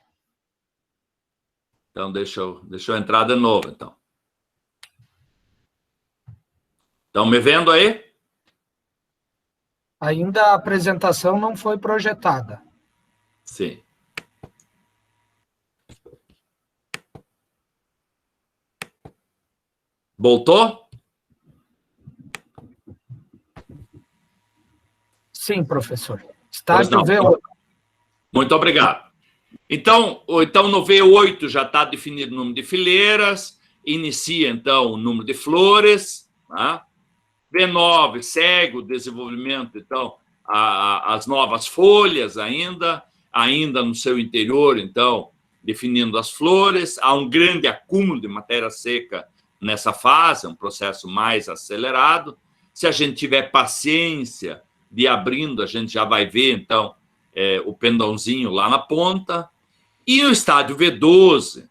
Então, deixa eu entrar de novo, então. Estão me vendo aí? Ainda a apresentação não foi projetada. Sim. Voltou? Sim, professor. Estágio V8. Muito obrigado. Então, no V8 já está definido o número de fileiras, inicia, então, o número de flores, tá? V9 segue o desenvolvimento, então, as novas folhas ainda no seu interior, então, definindo as flores. Há um grande acúmulo de matéria seca nessa fase, um processo mais acelerado. Se a gente tiver paciência de ir abrindo, a gente já vai ver, então, o pendãozinho lá na ponta. E o estádio V12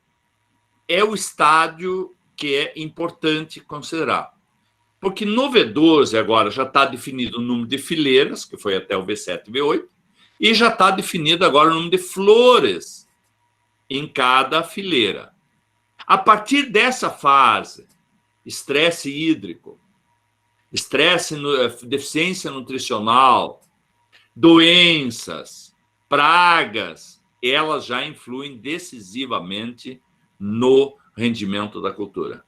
é o estádio que é importante considerar. Porque no V12 agora já está definido o número de fileiras, que foi até o V7 e V8, e já está definido agora o número de flores em cada fileira. A partir dessa fase, estresse hídrico, deficiência nutricional, doenças, pragas, elas já influem decisivamente no rendimento da cultura.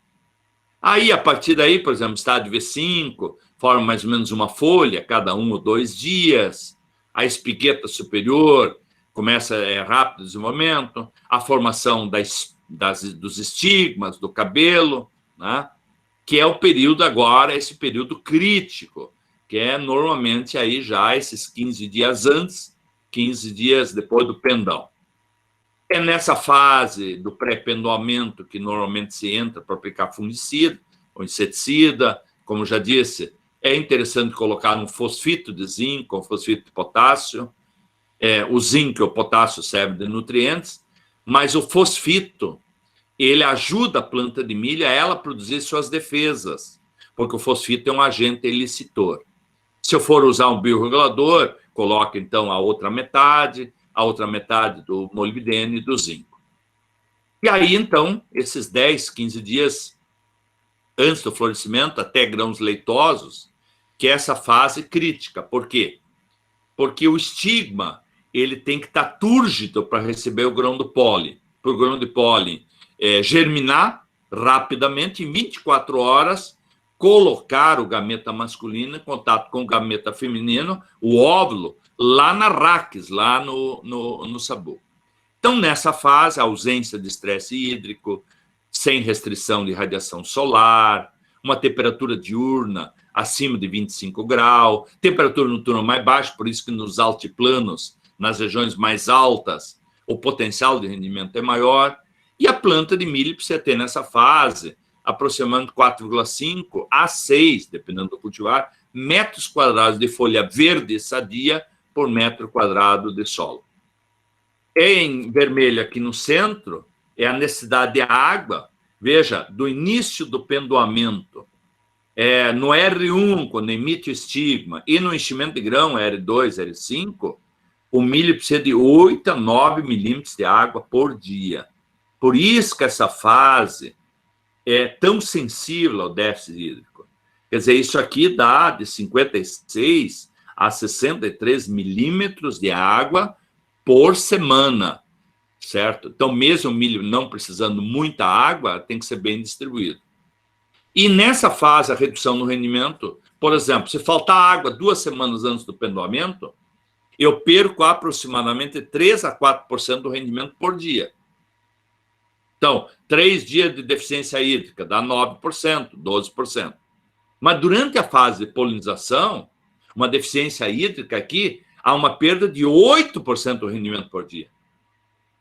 Aí, a partir daí, por exemplo, estádio V5, forma mais ou menos uma folha cada 1 ou 2 dias, a espigueta superior começa rápido o desenvolvimento, a formação dos estigmas, do cabelo, né? Que é o período agora, esse período crítico, que é normalmente aí já esses 15 dias antes, 15 dias depois do pendão. É nessa fase do pré-pendoamento que normalmente se entra para aplicar fungicida ou inseticida. Como já disse, é interessante colocar um fosfito de zinco, um fosfito de potássio. O zinco e o potássio servem de nutrientes, mas o fosfito, ele ajuda a planta de milho a ela produzir suas defesas, porque o fosfito é um agente elicitor. Se eu for usar um biorregulador, coloque então a outra metade do molibdênio e do zinco. E aí, então, esses 10, 15 dias antes do florescimento, até grãos leitosos, que é essa fase crítica. Por quê? Porque o estigma ele tem que estar túrgido para receber o grão do pólen. Para o grão de pólen germinar rapidamente, em 24 horas, colocar o gameta masculino em contato com o gameta feminino, o óvulo, lá na raquis, lá no sabugo. Então, nessa fase, a ausência de estresse hídrico, sem restrição de radiação solar, uma temperatura diurna acima de 25 graus, temperatura noturna mais baixa, por isso que nos altiplanos, nas regiões mais altas, o potencial de rendimento é maior, e a planta de milho precisa ter nessa fase aproximadamente 4,5 a 6, dependendo do cultivar, metros quadrados de folha verde sadia por metro quadrado de solo. Em vermelho, aqui no centro, é a necessidade de água, veja, do início do pendoamento. No R1, quando emite o estigma, e no enchimento de grão, R2, R5, o milho precisa de 8 a 9 milímetros de água por dia. Por isso que essa fase é tão sensível ao déficit hídrico. Quer dizer, isso aqui dá de 56 a 63 milímetros de água por semana, certo? Então, mesmo o milho não precisando muita água, tem que ser bem distribuído. E nessa fase, a redução no rendimento, por exemplo, se faltar água 2 semanas antes do pendoamento, eu perco aproximadamente 3 a 4% do rendimento por dia. Então, 3 dias de deficiência hídrica dá 9%, 12%. Mas durante a fase de polinização, uma deficiência hídrica aqui, há uma perda de 8% do rendimento por dia.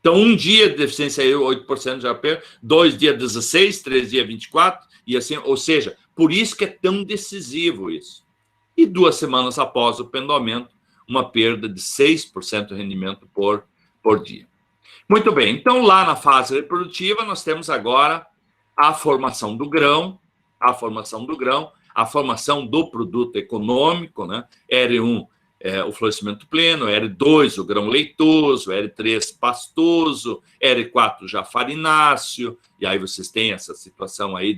Então, um dia de deficiência, 8% já perde, 2 dias, 16, 3 dias, 24, e assim, ou seja, por isso que é tão decisivo isso. E 2 semanas após o pendoamento, uma perda de 6% do rendimento por dia. Muito bem, então lá na fase reprodutiva, nós temos agora a formação do grão, a formação do produto econômico, né? R1, o florescimento pleno, R2, o grão leitoso, R3, pastoso, R4, já farináceo, e aí vocês têm essa situação aí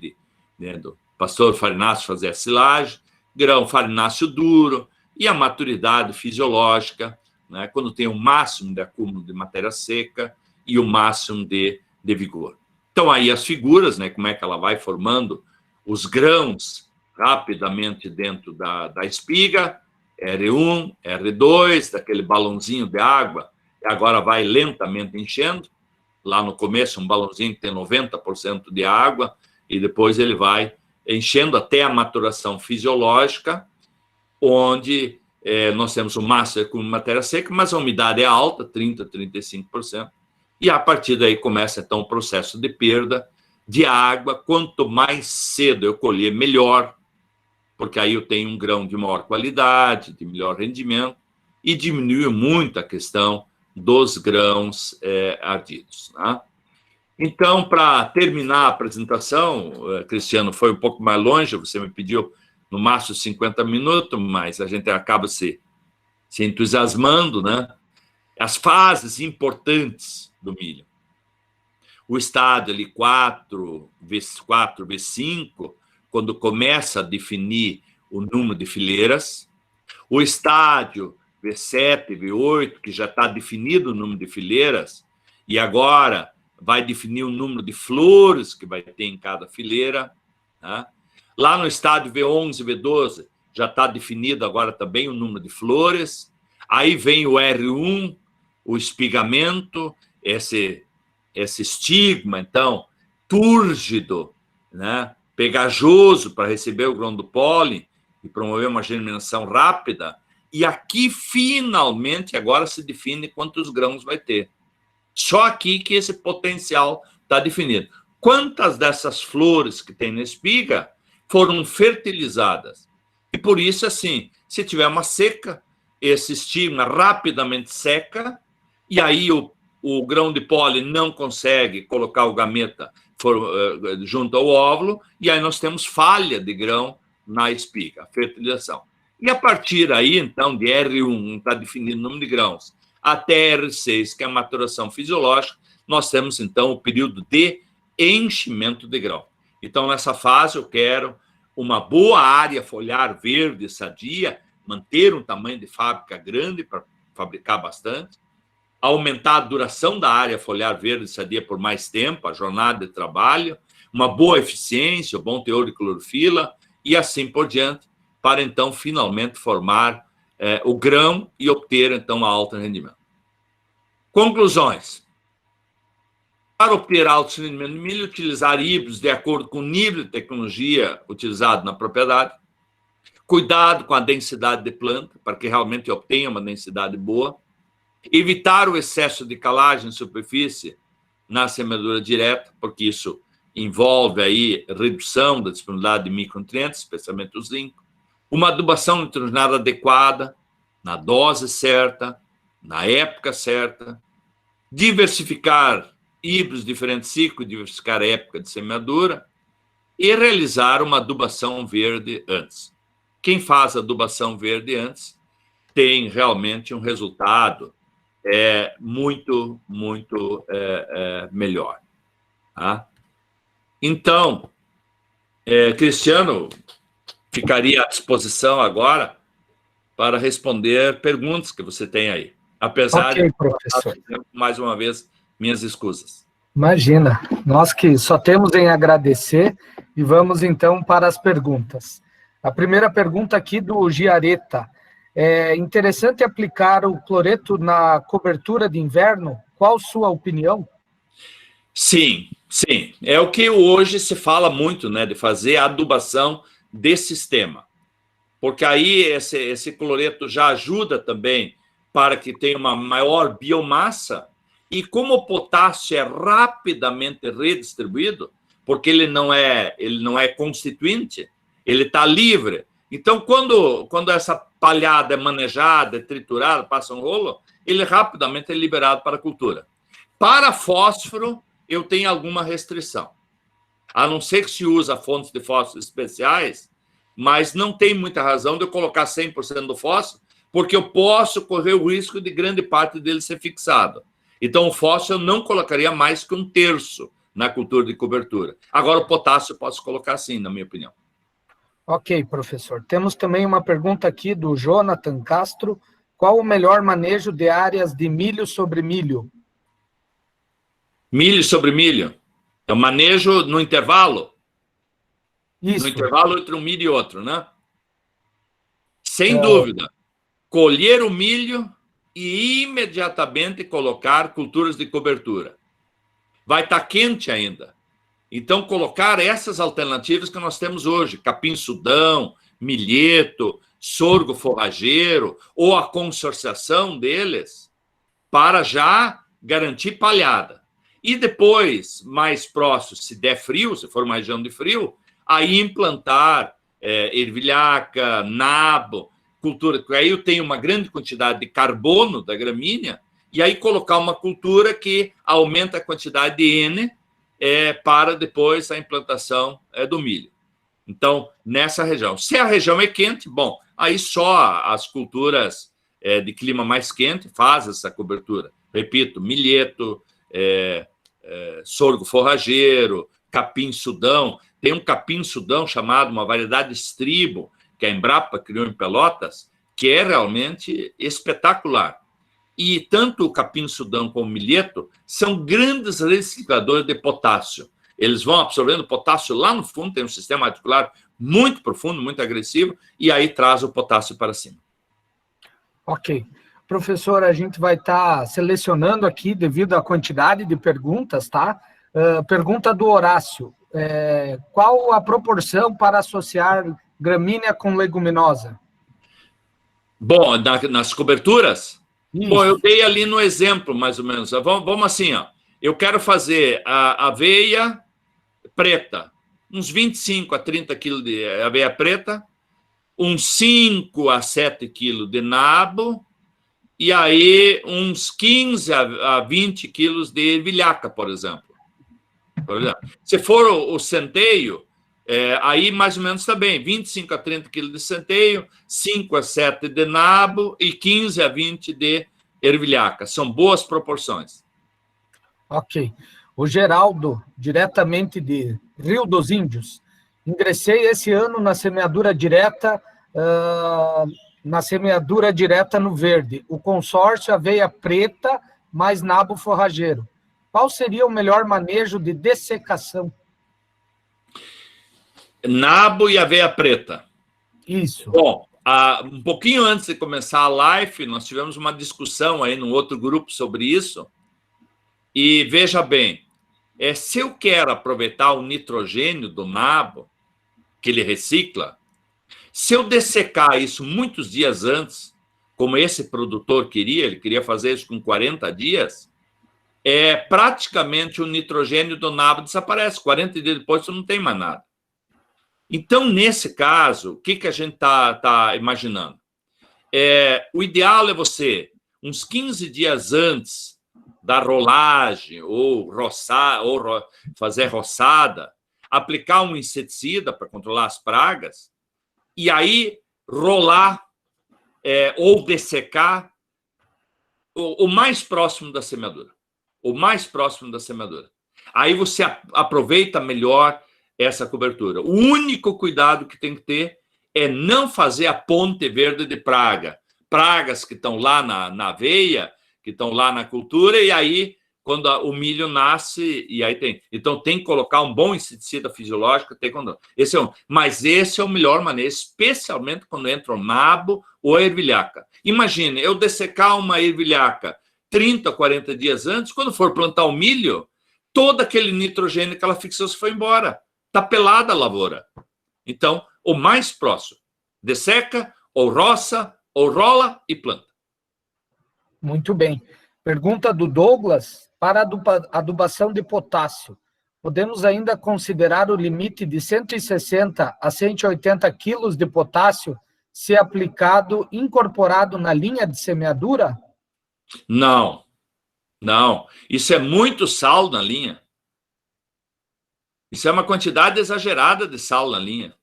do pastor farináceo fazer a silagem, grão farináceo duro, e a maturidade fisiológica, né, quando tem o máximo de acúmulo de matéria seca e o máximo de vigor. Então, aí as figuras, né, como é que ela vai formando os grãos rapidamente dentro da espiga, R1, R2, daquele balãozinho de água, agora vai lentamente enchendo. Lá no começo, um balãozinho que tem 90% de água, e depois ele vai enchendo até a maturação fisiológica, onde nós temos o máximo com matéria seca, mas a umidade é alta, 30%, 35%, e a partir daí começa, então, o processo de perda de água. Quanto mais cedo eu colher, melhor, porque aí eu tenho um grão de maior qualidade, de melhor rendimento, e diminui muito a questão dos grãos ardidos, né? Então, para terminar a apresentação, Cristiano, foi um pouco mais longe, você me pediu no máximo 50 minutos, mas a gente acaba se entusiasmando, né? As fases importantes do milho. O estádio ali 4, V5, quando começa a definir o número de fileiras. O estádio V7, V8, que já está definido o número de fileiras, e agora vai definir o número de flores que vai ter em cada fileira, né? Lá no estádio V11, V12, já está definido agora também o número de flores. Aí vem o R1, o espigamento, esse estigma, então, túrgido, né, pegajoso para receber o grão do pólen e promover uma germinação rápida. E aqui, finalmente, agora se define quantos grãos vai ter. Só aqui que esse potencial está definido. Quantas dessas flores que tem na espiga foram fertilizadas? E por isso, assim, se tiver uma seca, esse estigma rapidamente seca, e aí o grão de pólen não consegue colocar o gameta junto ao óvulo, e aí nós temos falha de grão na espiga, a fertilização. E a partir aí, então, de R1, está definido o número de grãos, até R6, que é a maturação fisiológica, nós temos, então, o período de enchimento de grão. Então, nessa fase, eu quero uma boa área foliar verde sadia, manter um tamanho de fábrica grande para fabricar bastante, aumentar a duração da área foliar verde sadia por mais tempo, a jornada de trabalho, uma boa eficiência, um bom teor de clorofila e assim por diante, para então finalmente formar o grão e obter então alto rendimento. Conclusões. Para obter alto rendimento de milho, utilizar híbridos de acordo com o nível de tecnologia utilizado na propriedade, cuidado com a densidade de planta, para que realmente obtenha uma densidade boa, evitar o excesso de calagem em superfície na semeadura direta, porque isso envolve aí redução da disponibilidade de micronutrientes, especialmente o zinco, uma adubação nitrogenada adequada, na dose certa, na época certa, diversificar híbridos de diferente ciclo, diversificar a época de semeadura e realizar uma adubação verde antes. Quem faz adubação verde antes tem realmente um resultado muito melhor. Tá? Então, Cristiano, ficaria à disposição agora para responder perguntas que você tem aí. Apesar de, professor, mais uma vez, minhas escusas. Imagina, nós que só temos em agradecer e vamos então para as perguntas. A primeira pergunta aqui do Giareta. É interessante aplicar o cloreto na cobertura de inverno? Qual sua opinião? Sim. É o que hoje se fala muito, né, de fazer a adubação de sistema. Porque aí esse cloreto já ajuda também para que tenha uma maior biomassa. E como o potássio é rapidamente redistribuído, porque ele não é constituinte, ele está livre. Então, quando essa palhada é manejada, é triturada, passa um rolo, ele rapidamente é liberado para a cultura. Para fósforo, eu tenho alguma restrição. A não ser que se usa fontes de fósforo especiais, mas não tem muita razão de eu colocar 100% do fósforo, porque eu posso correr o risco de grande parte dele ser fixado. Então, o fósforo eu não colocaria mais que 1/3 na cultura de cobertura. Agora, o potássio eu posso colocar sim, na minha opinião. Ok, professor. Temos também uma pergunta aqui do Jonathan Castro. Qual o melhor manejo de áreas de milho sobre milho? Milho sobre milho. É o manejo no intervalo? Isso. No intervalo entre um milho e outro, né? Sem dúvida. Colher o milho e imediatamente colocar culturas de cobertura. Vai estar quente ainda. Então, colocar essas alternativas que nós temos hoje, capim-sudão, milheto, sorgo forrageiro, ou a consorciação deles, para já garantir palhada. E depois, mais próximo, se der frio, se for uma região de frio, aí implantar ervilhaca, nabo, cultura, porque aí eu tenho uma grande quantidade de carbono da gramínea, e aí colocar uma cultura que aumenta a quantidade de N para depois a implantação do milho. Então, nessa região. Se a região é quente, bom, aí só as culturas de clima mais quente fazem essa cobertura. Repito, milheto, sorgo forrageiro, capim-sudão. Tem um capim-sudão chamado, uma variedade estribo, que a Embrapa criou em Pelotas, que é realmente espetacular. E tanto o capim-sudão como o milheto são grandes recicladores de potássio. Eles vão absorvendo potássio lá no fundo, tem um sistema radicular muito profundo, muito agressivo, e aí traz o potássio para cima. Ok. professor, a gente vai estar selecionando aqui devido à quantidade de perguntas, tá? Pergunta do Horácio. Qual a proporção para associar gramínea com leguminosa? Bom, nas coberturas? Isso. Bom, eu dei ali no exemplo, mais ou menos. Vamos assim, ó. Eu quero fazer a aveia preta, uns 25 a 30 quilos de aveia preta, uns 5 a 7 quilos de nabo, e aí uns 15 a 20 quilos de ervilhaca, por exemplo. Se for o centeio, aí mais ou menos também, 25 a 30 quilos de centeio, 5 a 7 de nabo e 15 a 20 de ervilhaca. São boas proporções. Ok. O Geraldo, diretamente de Rio dos Índios. Ingressei esse ano na semeadura direta, no verde. O consórcio aveia preta mais nabo forrageiro. Qual seria o melhor manejo de dessecação? Nabo e aveia preta. Isso. Bom, um pouquinho antes de começar a live, nós tivemos uma discussão aí num outro grupo sobre isso. E veja bem, se eu quero aproveitar o nitrogênio do nabo, que ele recicla, se eu dessecar isso muitos dias antes, como esse produtor queria, ele queria fazer isso com 40 dias, praticamente o nitrogênio do nabo desaparece. 40 dias depois, você não tem mais nada. Então, nesse caso, o que a gente está imaginando? O ideal é você, uns 15 dias antes da rolagem, ou fazer roçada, aplicar um inseticida para controlar as pragas, e aí rolar ou dessecar o mais próximo da semeadura. O mais próximo da semeadura. Aí você aproveita melhor essa cobertura. O único cuidado que tem que ter é não fazer a ponte verde de praga. Pragas que estão lá na aveia, que estão lá na cultura, e aí, quando o milho nasce, e aí tem. Então, tem que colocar um bom inseticida fisiológico. Mas esse é o melhor manejo, especialmente quando entra o nabo ou a ervilhaca. Imagine, eu dessecar uma ervilhaca 30, 40 dias antes, quando for plantar o milho, todo aquele nitrogênio que ela fixou se foi embora. Está pelada a lavoura. Então, o mais próximo, desseca, ou roça, ou rola e planta. Muito bem. Pergunta do Douglas, para adubação de potássio. Podemos ainda considerar o limite de 160 a 180 quilos de potássio ser aplicado, incorporado na linha de semeadura? Não. Isso é muito sal na linha. Isso é uma quantidade exagerada de sal na linha.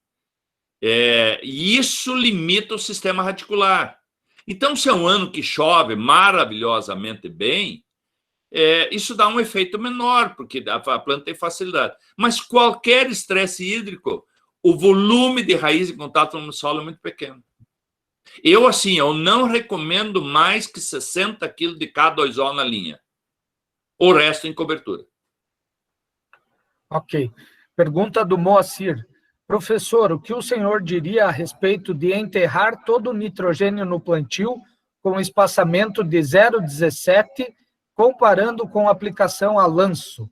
E isso limita o sistema radicular. Então, se é um ano que chove maravilhosamente bem, isso dá um efeito menor, porque a planta tem facilidade. Mas qualquer estresse hídrico, o volume de raiz em contato no solo é muito pequeno. Eu não recomendo mais que 60 quilos de K2O na linha. O resto em cobertura. Ok. Pergunta do Moacir. Professor, o que o senhor diria a respeito de enterrar todo o nitrogênio no plantio com espaçamento de 0,17, comparando com a aplicação a lanço?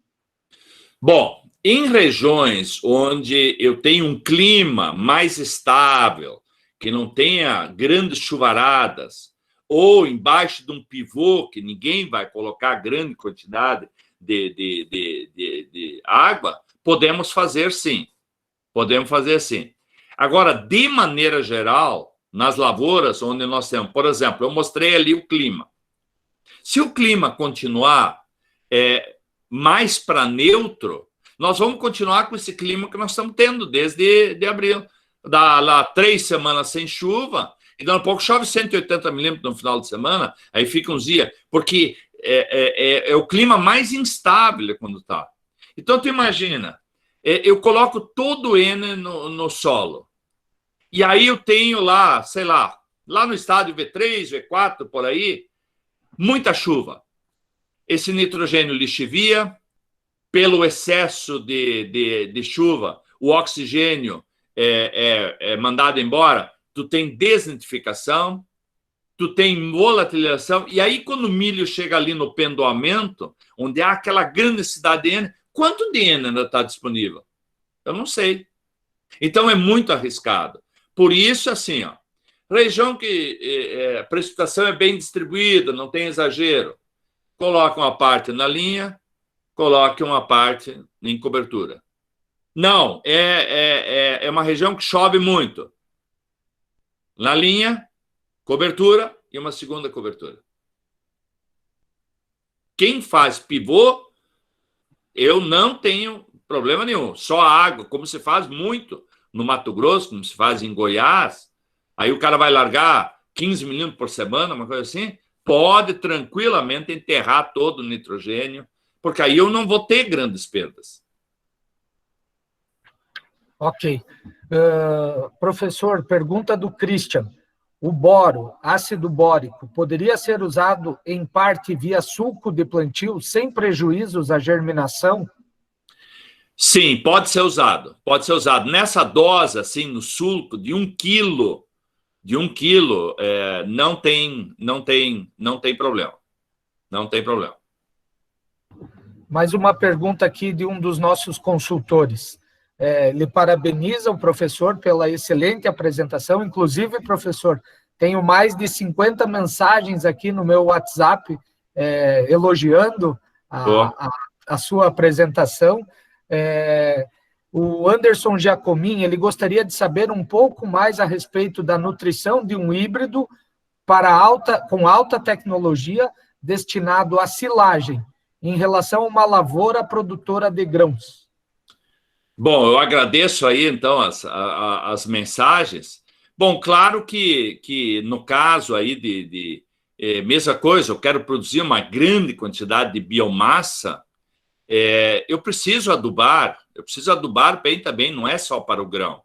Bom, em regiões onde eu tenho um clima mais estável, que não tenha grandes chuvaradas, ou embaixo de um pivô, que ninguém vai colocar grande quantidade de água, podemos fazer sim. Podemos fazer assim. Agora, de maneira geral, nas lavouras onde nós temos, por exemplo, eu mostrei ali o clima. Se o clima continuar mais para neutro, nós vamos continuar com esse clima que nós estamos tendo desde abril. Dá lá 3 semanas sem chuva, e daqui a pouco chove 180 milímetros no final de semana, aí fica uns dias, porque é o clima mais instável quando está. Então, tu imagina, eu coloco todo o N no solo. E aí eu tenho lá, sei lá no estádio V3, V4, por aí, muita chuva. Esse nitrogênio lixivia, pelo excesso de chuva, o oxigênio é mandado embora, tu tem desnitrificação, tu tem volatilização, e aí quando o milho chega ali no pendoamento, onde há aquela grande necessidade de N, quanto de N ainda está disponível? Eu não sei. Então é muito arriscado. Por isso, assim, ó, região que a precipitação é bem distribuída, não tem exagero, coloca uma parte na linha, coloque uma parte em cobertura. Não, é uma região que chove muito. Na linha, cobertura e uma segunda cobertura. Quem faz pivô, eu não tenho problema nenhum. Só água, como se faz muito no Mato Grosso, como se faz em Goiás. Aí o cara vai largar 15 milímetros por semana, uma coisa assim. Pode tranquilamente enterrar todo o nitrogênio, porque aí eu não vou ter grandes perdas. Ok. Professor, pergunta do Christian. O boro, ácido bórico, poderia ser usado em parte via suco de plantio, sem prejuízos à germinação? Sim, pode ser usado. Pode ser usado. Nessa dose, assim, no sulco, de 1 quilo, não tem problema. Não tem problema. Mais uma pergunta aqui de um dos nossos consultores. Ele parabeniza o professor pela excelente apresentação. Inclusive, professor, tenho mais de 50 mensagens aqui no meu WhatsApp elogiando a sua apresentação. O Anderson Giacomin, ele gostaria de saber um pouco mais a respeito da nutrição de um híbrido com alta tecnologia destinado à silagem, em relação a uma lavoura produtora de grãos. Bom, eu agradeço aí, então, as mensagens. Bom, claro que no caso aí mesma coisa, eu quero produzir uma grande quantidade de biomassa, eu preciso adubar bem também, não é só para o grão.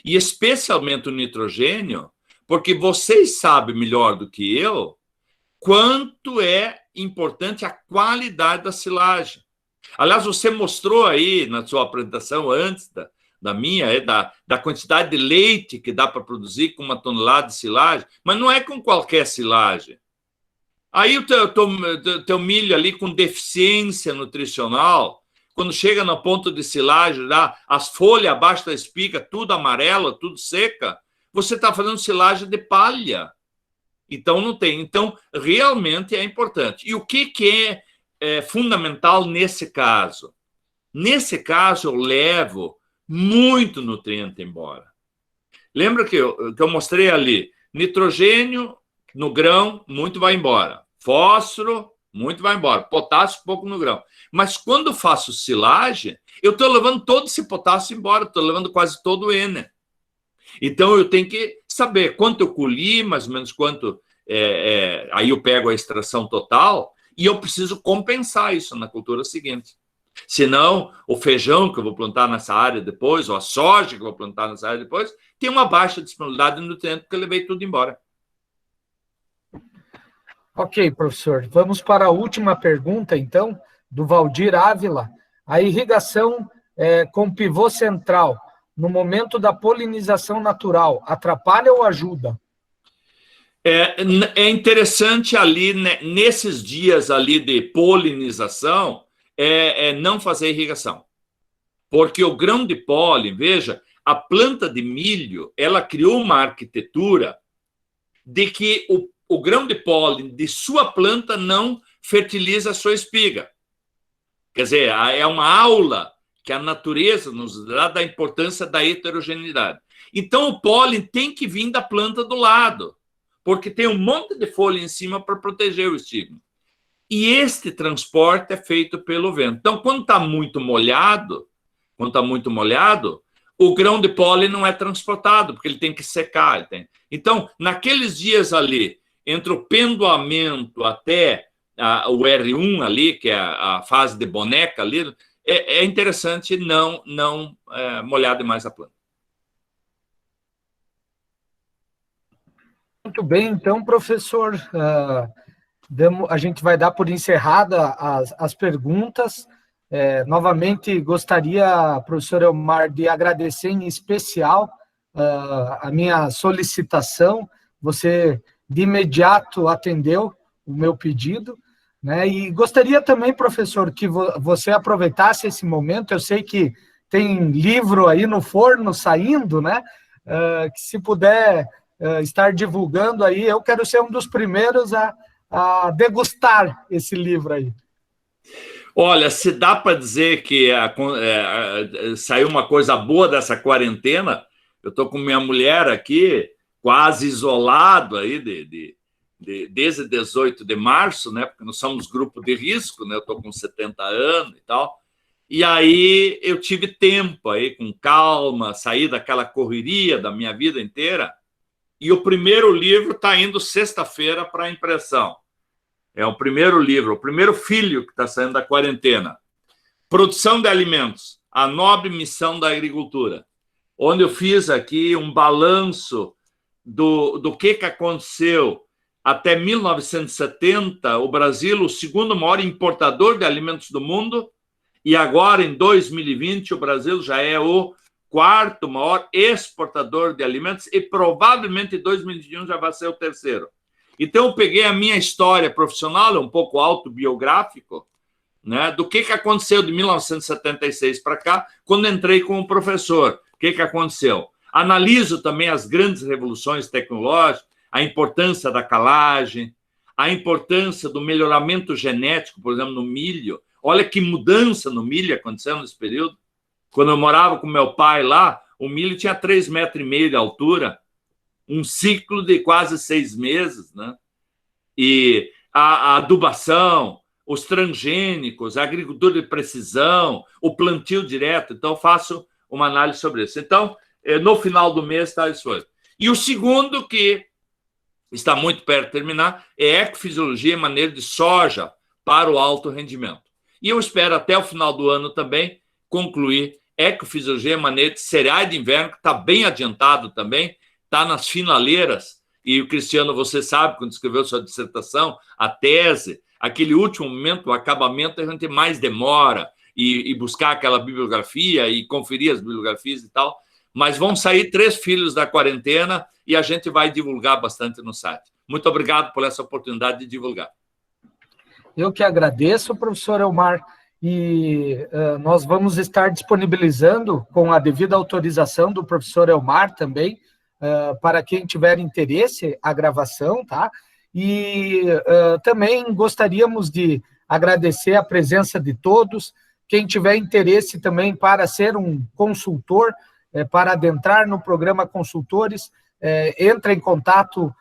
E especialmente o nitrogênio, porque vocês sabem melhor do que eu quanto é importante a qualidade da silagem. Aliás, você mostrou aí na sua apresentação antes da minha, da quantidade de leite que dá para produzir com 1 tonelada de silagem, mas não é com qualquer silagem. Aí o teu milho ali com deficiência nutricional, quando chega no ponto de silagem, as folhas abaixo da espiga, tudo amarela, tudo seca, você está fazendo silagem de palha. Então, não tem. Então, realmente é importante. E o que é fundamental nesse caso? Nesse caso, eu levo muito nutriente embora. Lembra que eu mostrei ali? Nitrogênio no grão, muito vai embora. Fósforo, muito vai embora. Potássio, pouco no grão. Mas quando faço silagem, eu estou levando todo esse potássio embora, estou levando quase todo o N. Então, eu tenho que saber quanto eu colhi, mais ou menos quanto... aí eu pego a extração total e eu preciso compensar isso na cultura seguinte. Senão, o feijão que eu vou plantar nessa área depois, ou a soja que eu vou plantar nessa área depois, tem uma baixa disponibilidade de nutrientes porque eu levei tudo embora. Ok, professor. Vamos para a última pergunta, então, do Valdir Ávila. A irrigação com pivô central, no momento da polinização natural, atrapalha ou ajuda? É interessante ali, né, nesses dias ali de polinização, não fazer irrigação. Porque o grão de pólen, veja, a planta de milho, ela criou uma arquitetura de que o grão de pólen de sua planta não fertiliza a sua espiga. Quer dizer, é uma aula que a natureza nos dá da importância da heterogeneidade. Então, o pólen tem que vir da planta do lado, porque tem um monte de folha em cima para proteger o estigma. E este transporte é feito pelo vento. Então, quando está muito molhado, o grão de pólen não é transportado, porque ele tem que secar. Então, naqueles dias ali, entre o pendoamento até o R1 ali, que é a fase de boneca ali, é interessante não molhar demais a planta. Muito bem, então, professor, a gente vai dar por encerrada as perguntas. Novamente, gostaria, professor Elmar, de agradecer em especial a minha solicitação. Você de imediato atendeu o meu pedido, né? E gostaria também, professor, que você aproveitasse esse momento. Eu sei que tem livro aí no forno saindo, né? Que se puder estar divulgando aí, eu quero ser um dos primeiros a degustar esse livro aí. Olha, se dá para dizer que saiu uma coisa boa dessa quarentena, eu estou com minha mulher aqui, quase isolado aí desde 18 de março, né? Porque nós somos grupo de risco, né? Eu estou com 70 anos e tal. E aí eu tive tempo aí, com calma, sair daquela correria da minha vida inteira. E o primeiro livro está indo sexta-feira para a impressão. É o primeiro livro, o primeiro filho que está saindo da quarentena. Produção de alimentos, a nobre missão da agricultura, onde eu fiz aqui um balanço do que aconteceu até 1970, o Brasil, o segundo maior importador de alimentos do mundo, e agora, em 2020, o Brasil já é o quarto maior exportador de alimentos e provavelmente em 2021 já vai ser o terceiro. Então, eu peguei a minha história profissional, um pouco autobiográfico, né, do que aconteceu de 1976 para cá, quando entrei como professor. O que aconteceu? Analiso também as grandes revoluções tecnológicas, a importância da calagem, a importância do melhoramento genético, por exemplo, no milho. Olha que mudança no milho aconteceu nesse período. Quando eu morava com meu pai lá, o milho tinha 3,5 metros de altura, um ciclo de quase 6 meses, né? E a adubação, os transgênicos, a agricultura de precisão, o plantio direto. Então, eu faço uma análise sobre isso. Então, no final do mês está isso aí. E o segundo, que está muito perto de terminar, é ecofisiologia e manejo de soja para o alto rendimento. E eu espero até o final do ano também concluir ecofisiologia e manejo de cereais de inverno, que está bem adiantado também, está nas finaleiras. E o Cristiano, você sabe, quando escreveu sua dissertação, a tese, aquele último momento, o acabamento, a gente mais demora e buscar aquela bibliografia e conferir as bibliografias e tal. Mas vão sair 3 filhos da quarentena e a gente vai divulgar bastante no site. Muito obrigado por essa oportunidade de divulgar. Eu que agradeço, professor Elmar, e nós vamos estar disponibilizando, com a devida autorização do professor Elmar também, para quem tiver interesse, a gravação, tá? E também gostaríamos de agradecer a presença de todos. Quem tiver interesse também para ser um consultor, para adentrar no programa Consultores, entra em contato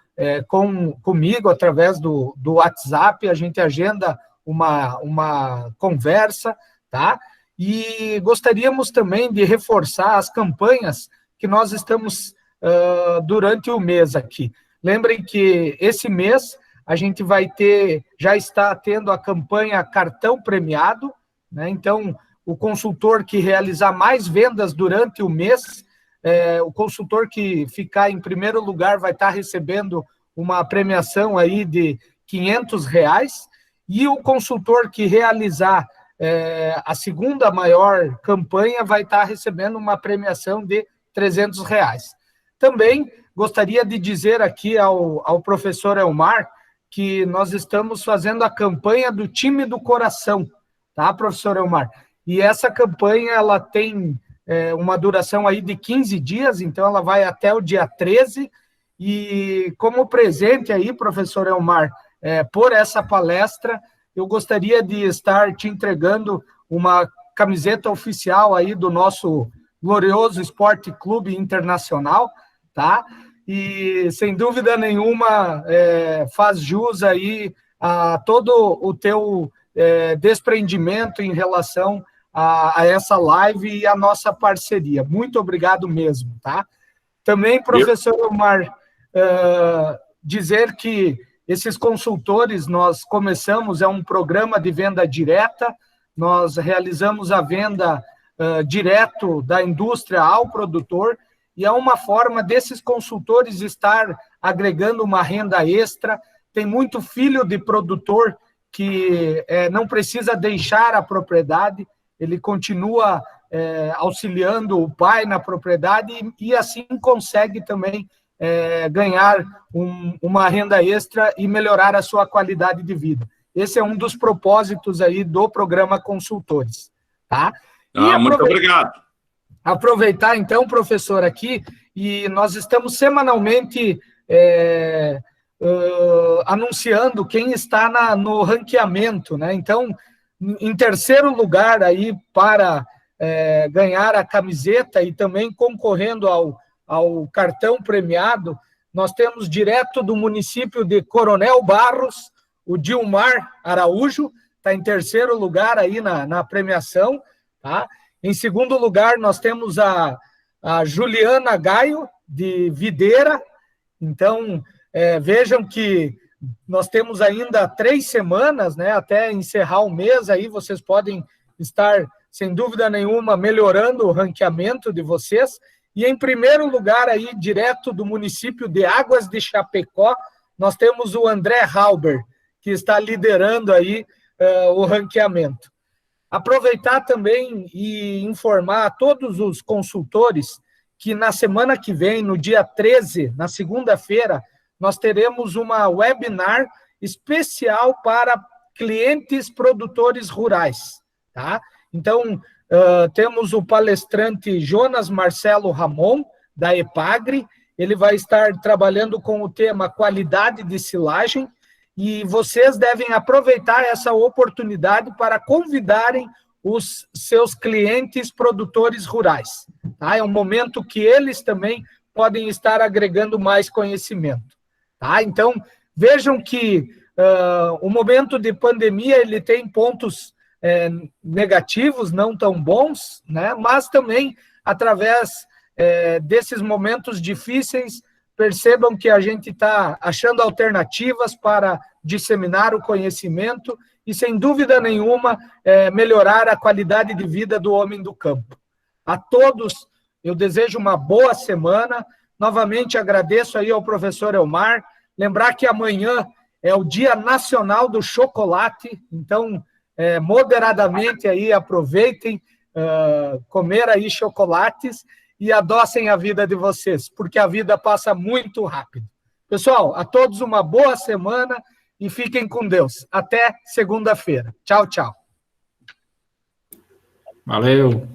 comigo através do WhatsApp, a gente agenda uma conversa, tá? E gostaríamos também de reforçar as campanhas que nós estamos durante o mês aqui. Lembrem que esse mês a gente já está tendo a campanha Cartão Premiado, né? Então, o consultor que realizar mais vendas durante o mês, o consultor que ficar em primeiro lugar vai estar recebendo uma premiação aí de R$500, e o consultor que realizar a segunda maior campanha vai estar recebendo uma premiação de R$300. Também gostaria de dizer aqui ao professor Elmar que nós estamos fazendo a campanha do Time do Coração, tá, professor Elmar? E essa campanha, ela tem uma duração aí de 15 dias, então ela vai até o dia 13, e como presente aí, professor Elmar, por essa palestra, eu gostaria de estar te entregando uma camiseta oficial aí do nosso glorioso Esporte Clube Internacional, tá? E, sem dúvida nenhuma, faz jus aí a todo o teu desprendimento em relação a essa live e a nossa parceria. Muito obrigado mesmo, tá? Também, professor Omar, dizer que esses consultores, nós começamos, é um programa de venda direta, nós realizamos a venda direto da indústria ao produtor, e é uma forma desses consultores estar agregando uma renda extra. Tem muito filho de produtor que não precisa deixar a propriedade, ele continua auxiliando o pai na propriedade e assim consegue também ganhar uma renda extra e melhorar a sua qualidade de vida. Esse é um dos propósitos aí do programa Consultores. Tá? Muito obrigado. Aproveitar, então, professor, aqui, e nós estamos semanalmente anunciando quem está no ranqueamento, né? Então, em terceiro lugar aí para ganhar a camiseta e também concorrendo ao cartão premiado, nós temos direto do município de Coronel Barros, o Dilmar Araújo, está em terceiro lugar aí na premiação, tá? Em segundo lugar, nós temos a Juliana Gaio, de Videira. Então, vejam que nós temos ainda 3 semanas, né, até encerrar o mês, aí vocês podem estar, sem dúvida nenhuma, melhorando o ranqueamento de vocês. E em primeiro lugar, aí, direto do município de Águas de Chapecó, nós temos o André Halber, que está liderando aí o ranqueamento. Aproveitar também e informar a todos os consultores que na semana que vem, no dia 13, na segunda-feira, nós teremos uma webinar especial para clientes produtores rurais, tá? Então, temos o palestrante Jonas Marcelo Ramon, da EPAGRE, ele vai estar trabalhando com o tema qualidade de silagem, e vocês devem aproveitar essa oportunidade para convidarem os seus clientes produtores rurais. Tá? É um momento que eles também podem estar agregando mais conhecimento. Tá? Então, vejam que o momento de pandemia ele tem pontos negativos, não tão bons, né? Mas também, através desses momentos difíceis, percebam que a gente está achando alternativas para disseminar o conhecimento e, sem dúvida nenhuma, melhorar a qualidade de vida do homem do campo. A todos, eu desejo uma boa semana. Novamente, agradeço aí ao professor Elmar. Lembrar que amanhã é o Dia Nacional do Chocolate, então, moderadamente aí, aproveitem comer aí chocolates e adocem a vida de vocês, porque a vida passa muito rápido. Pessoal, a todos uma boa semana e fiquem com Deus. Até segunda-feira. Tchau, tchau. Valeu.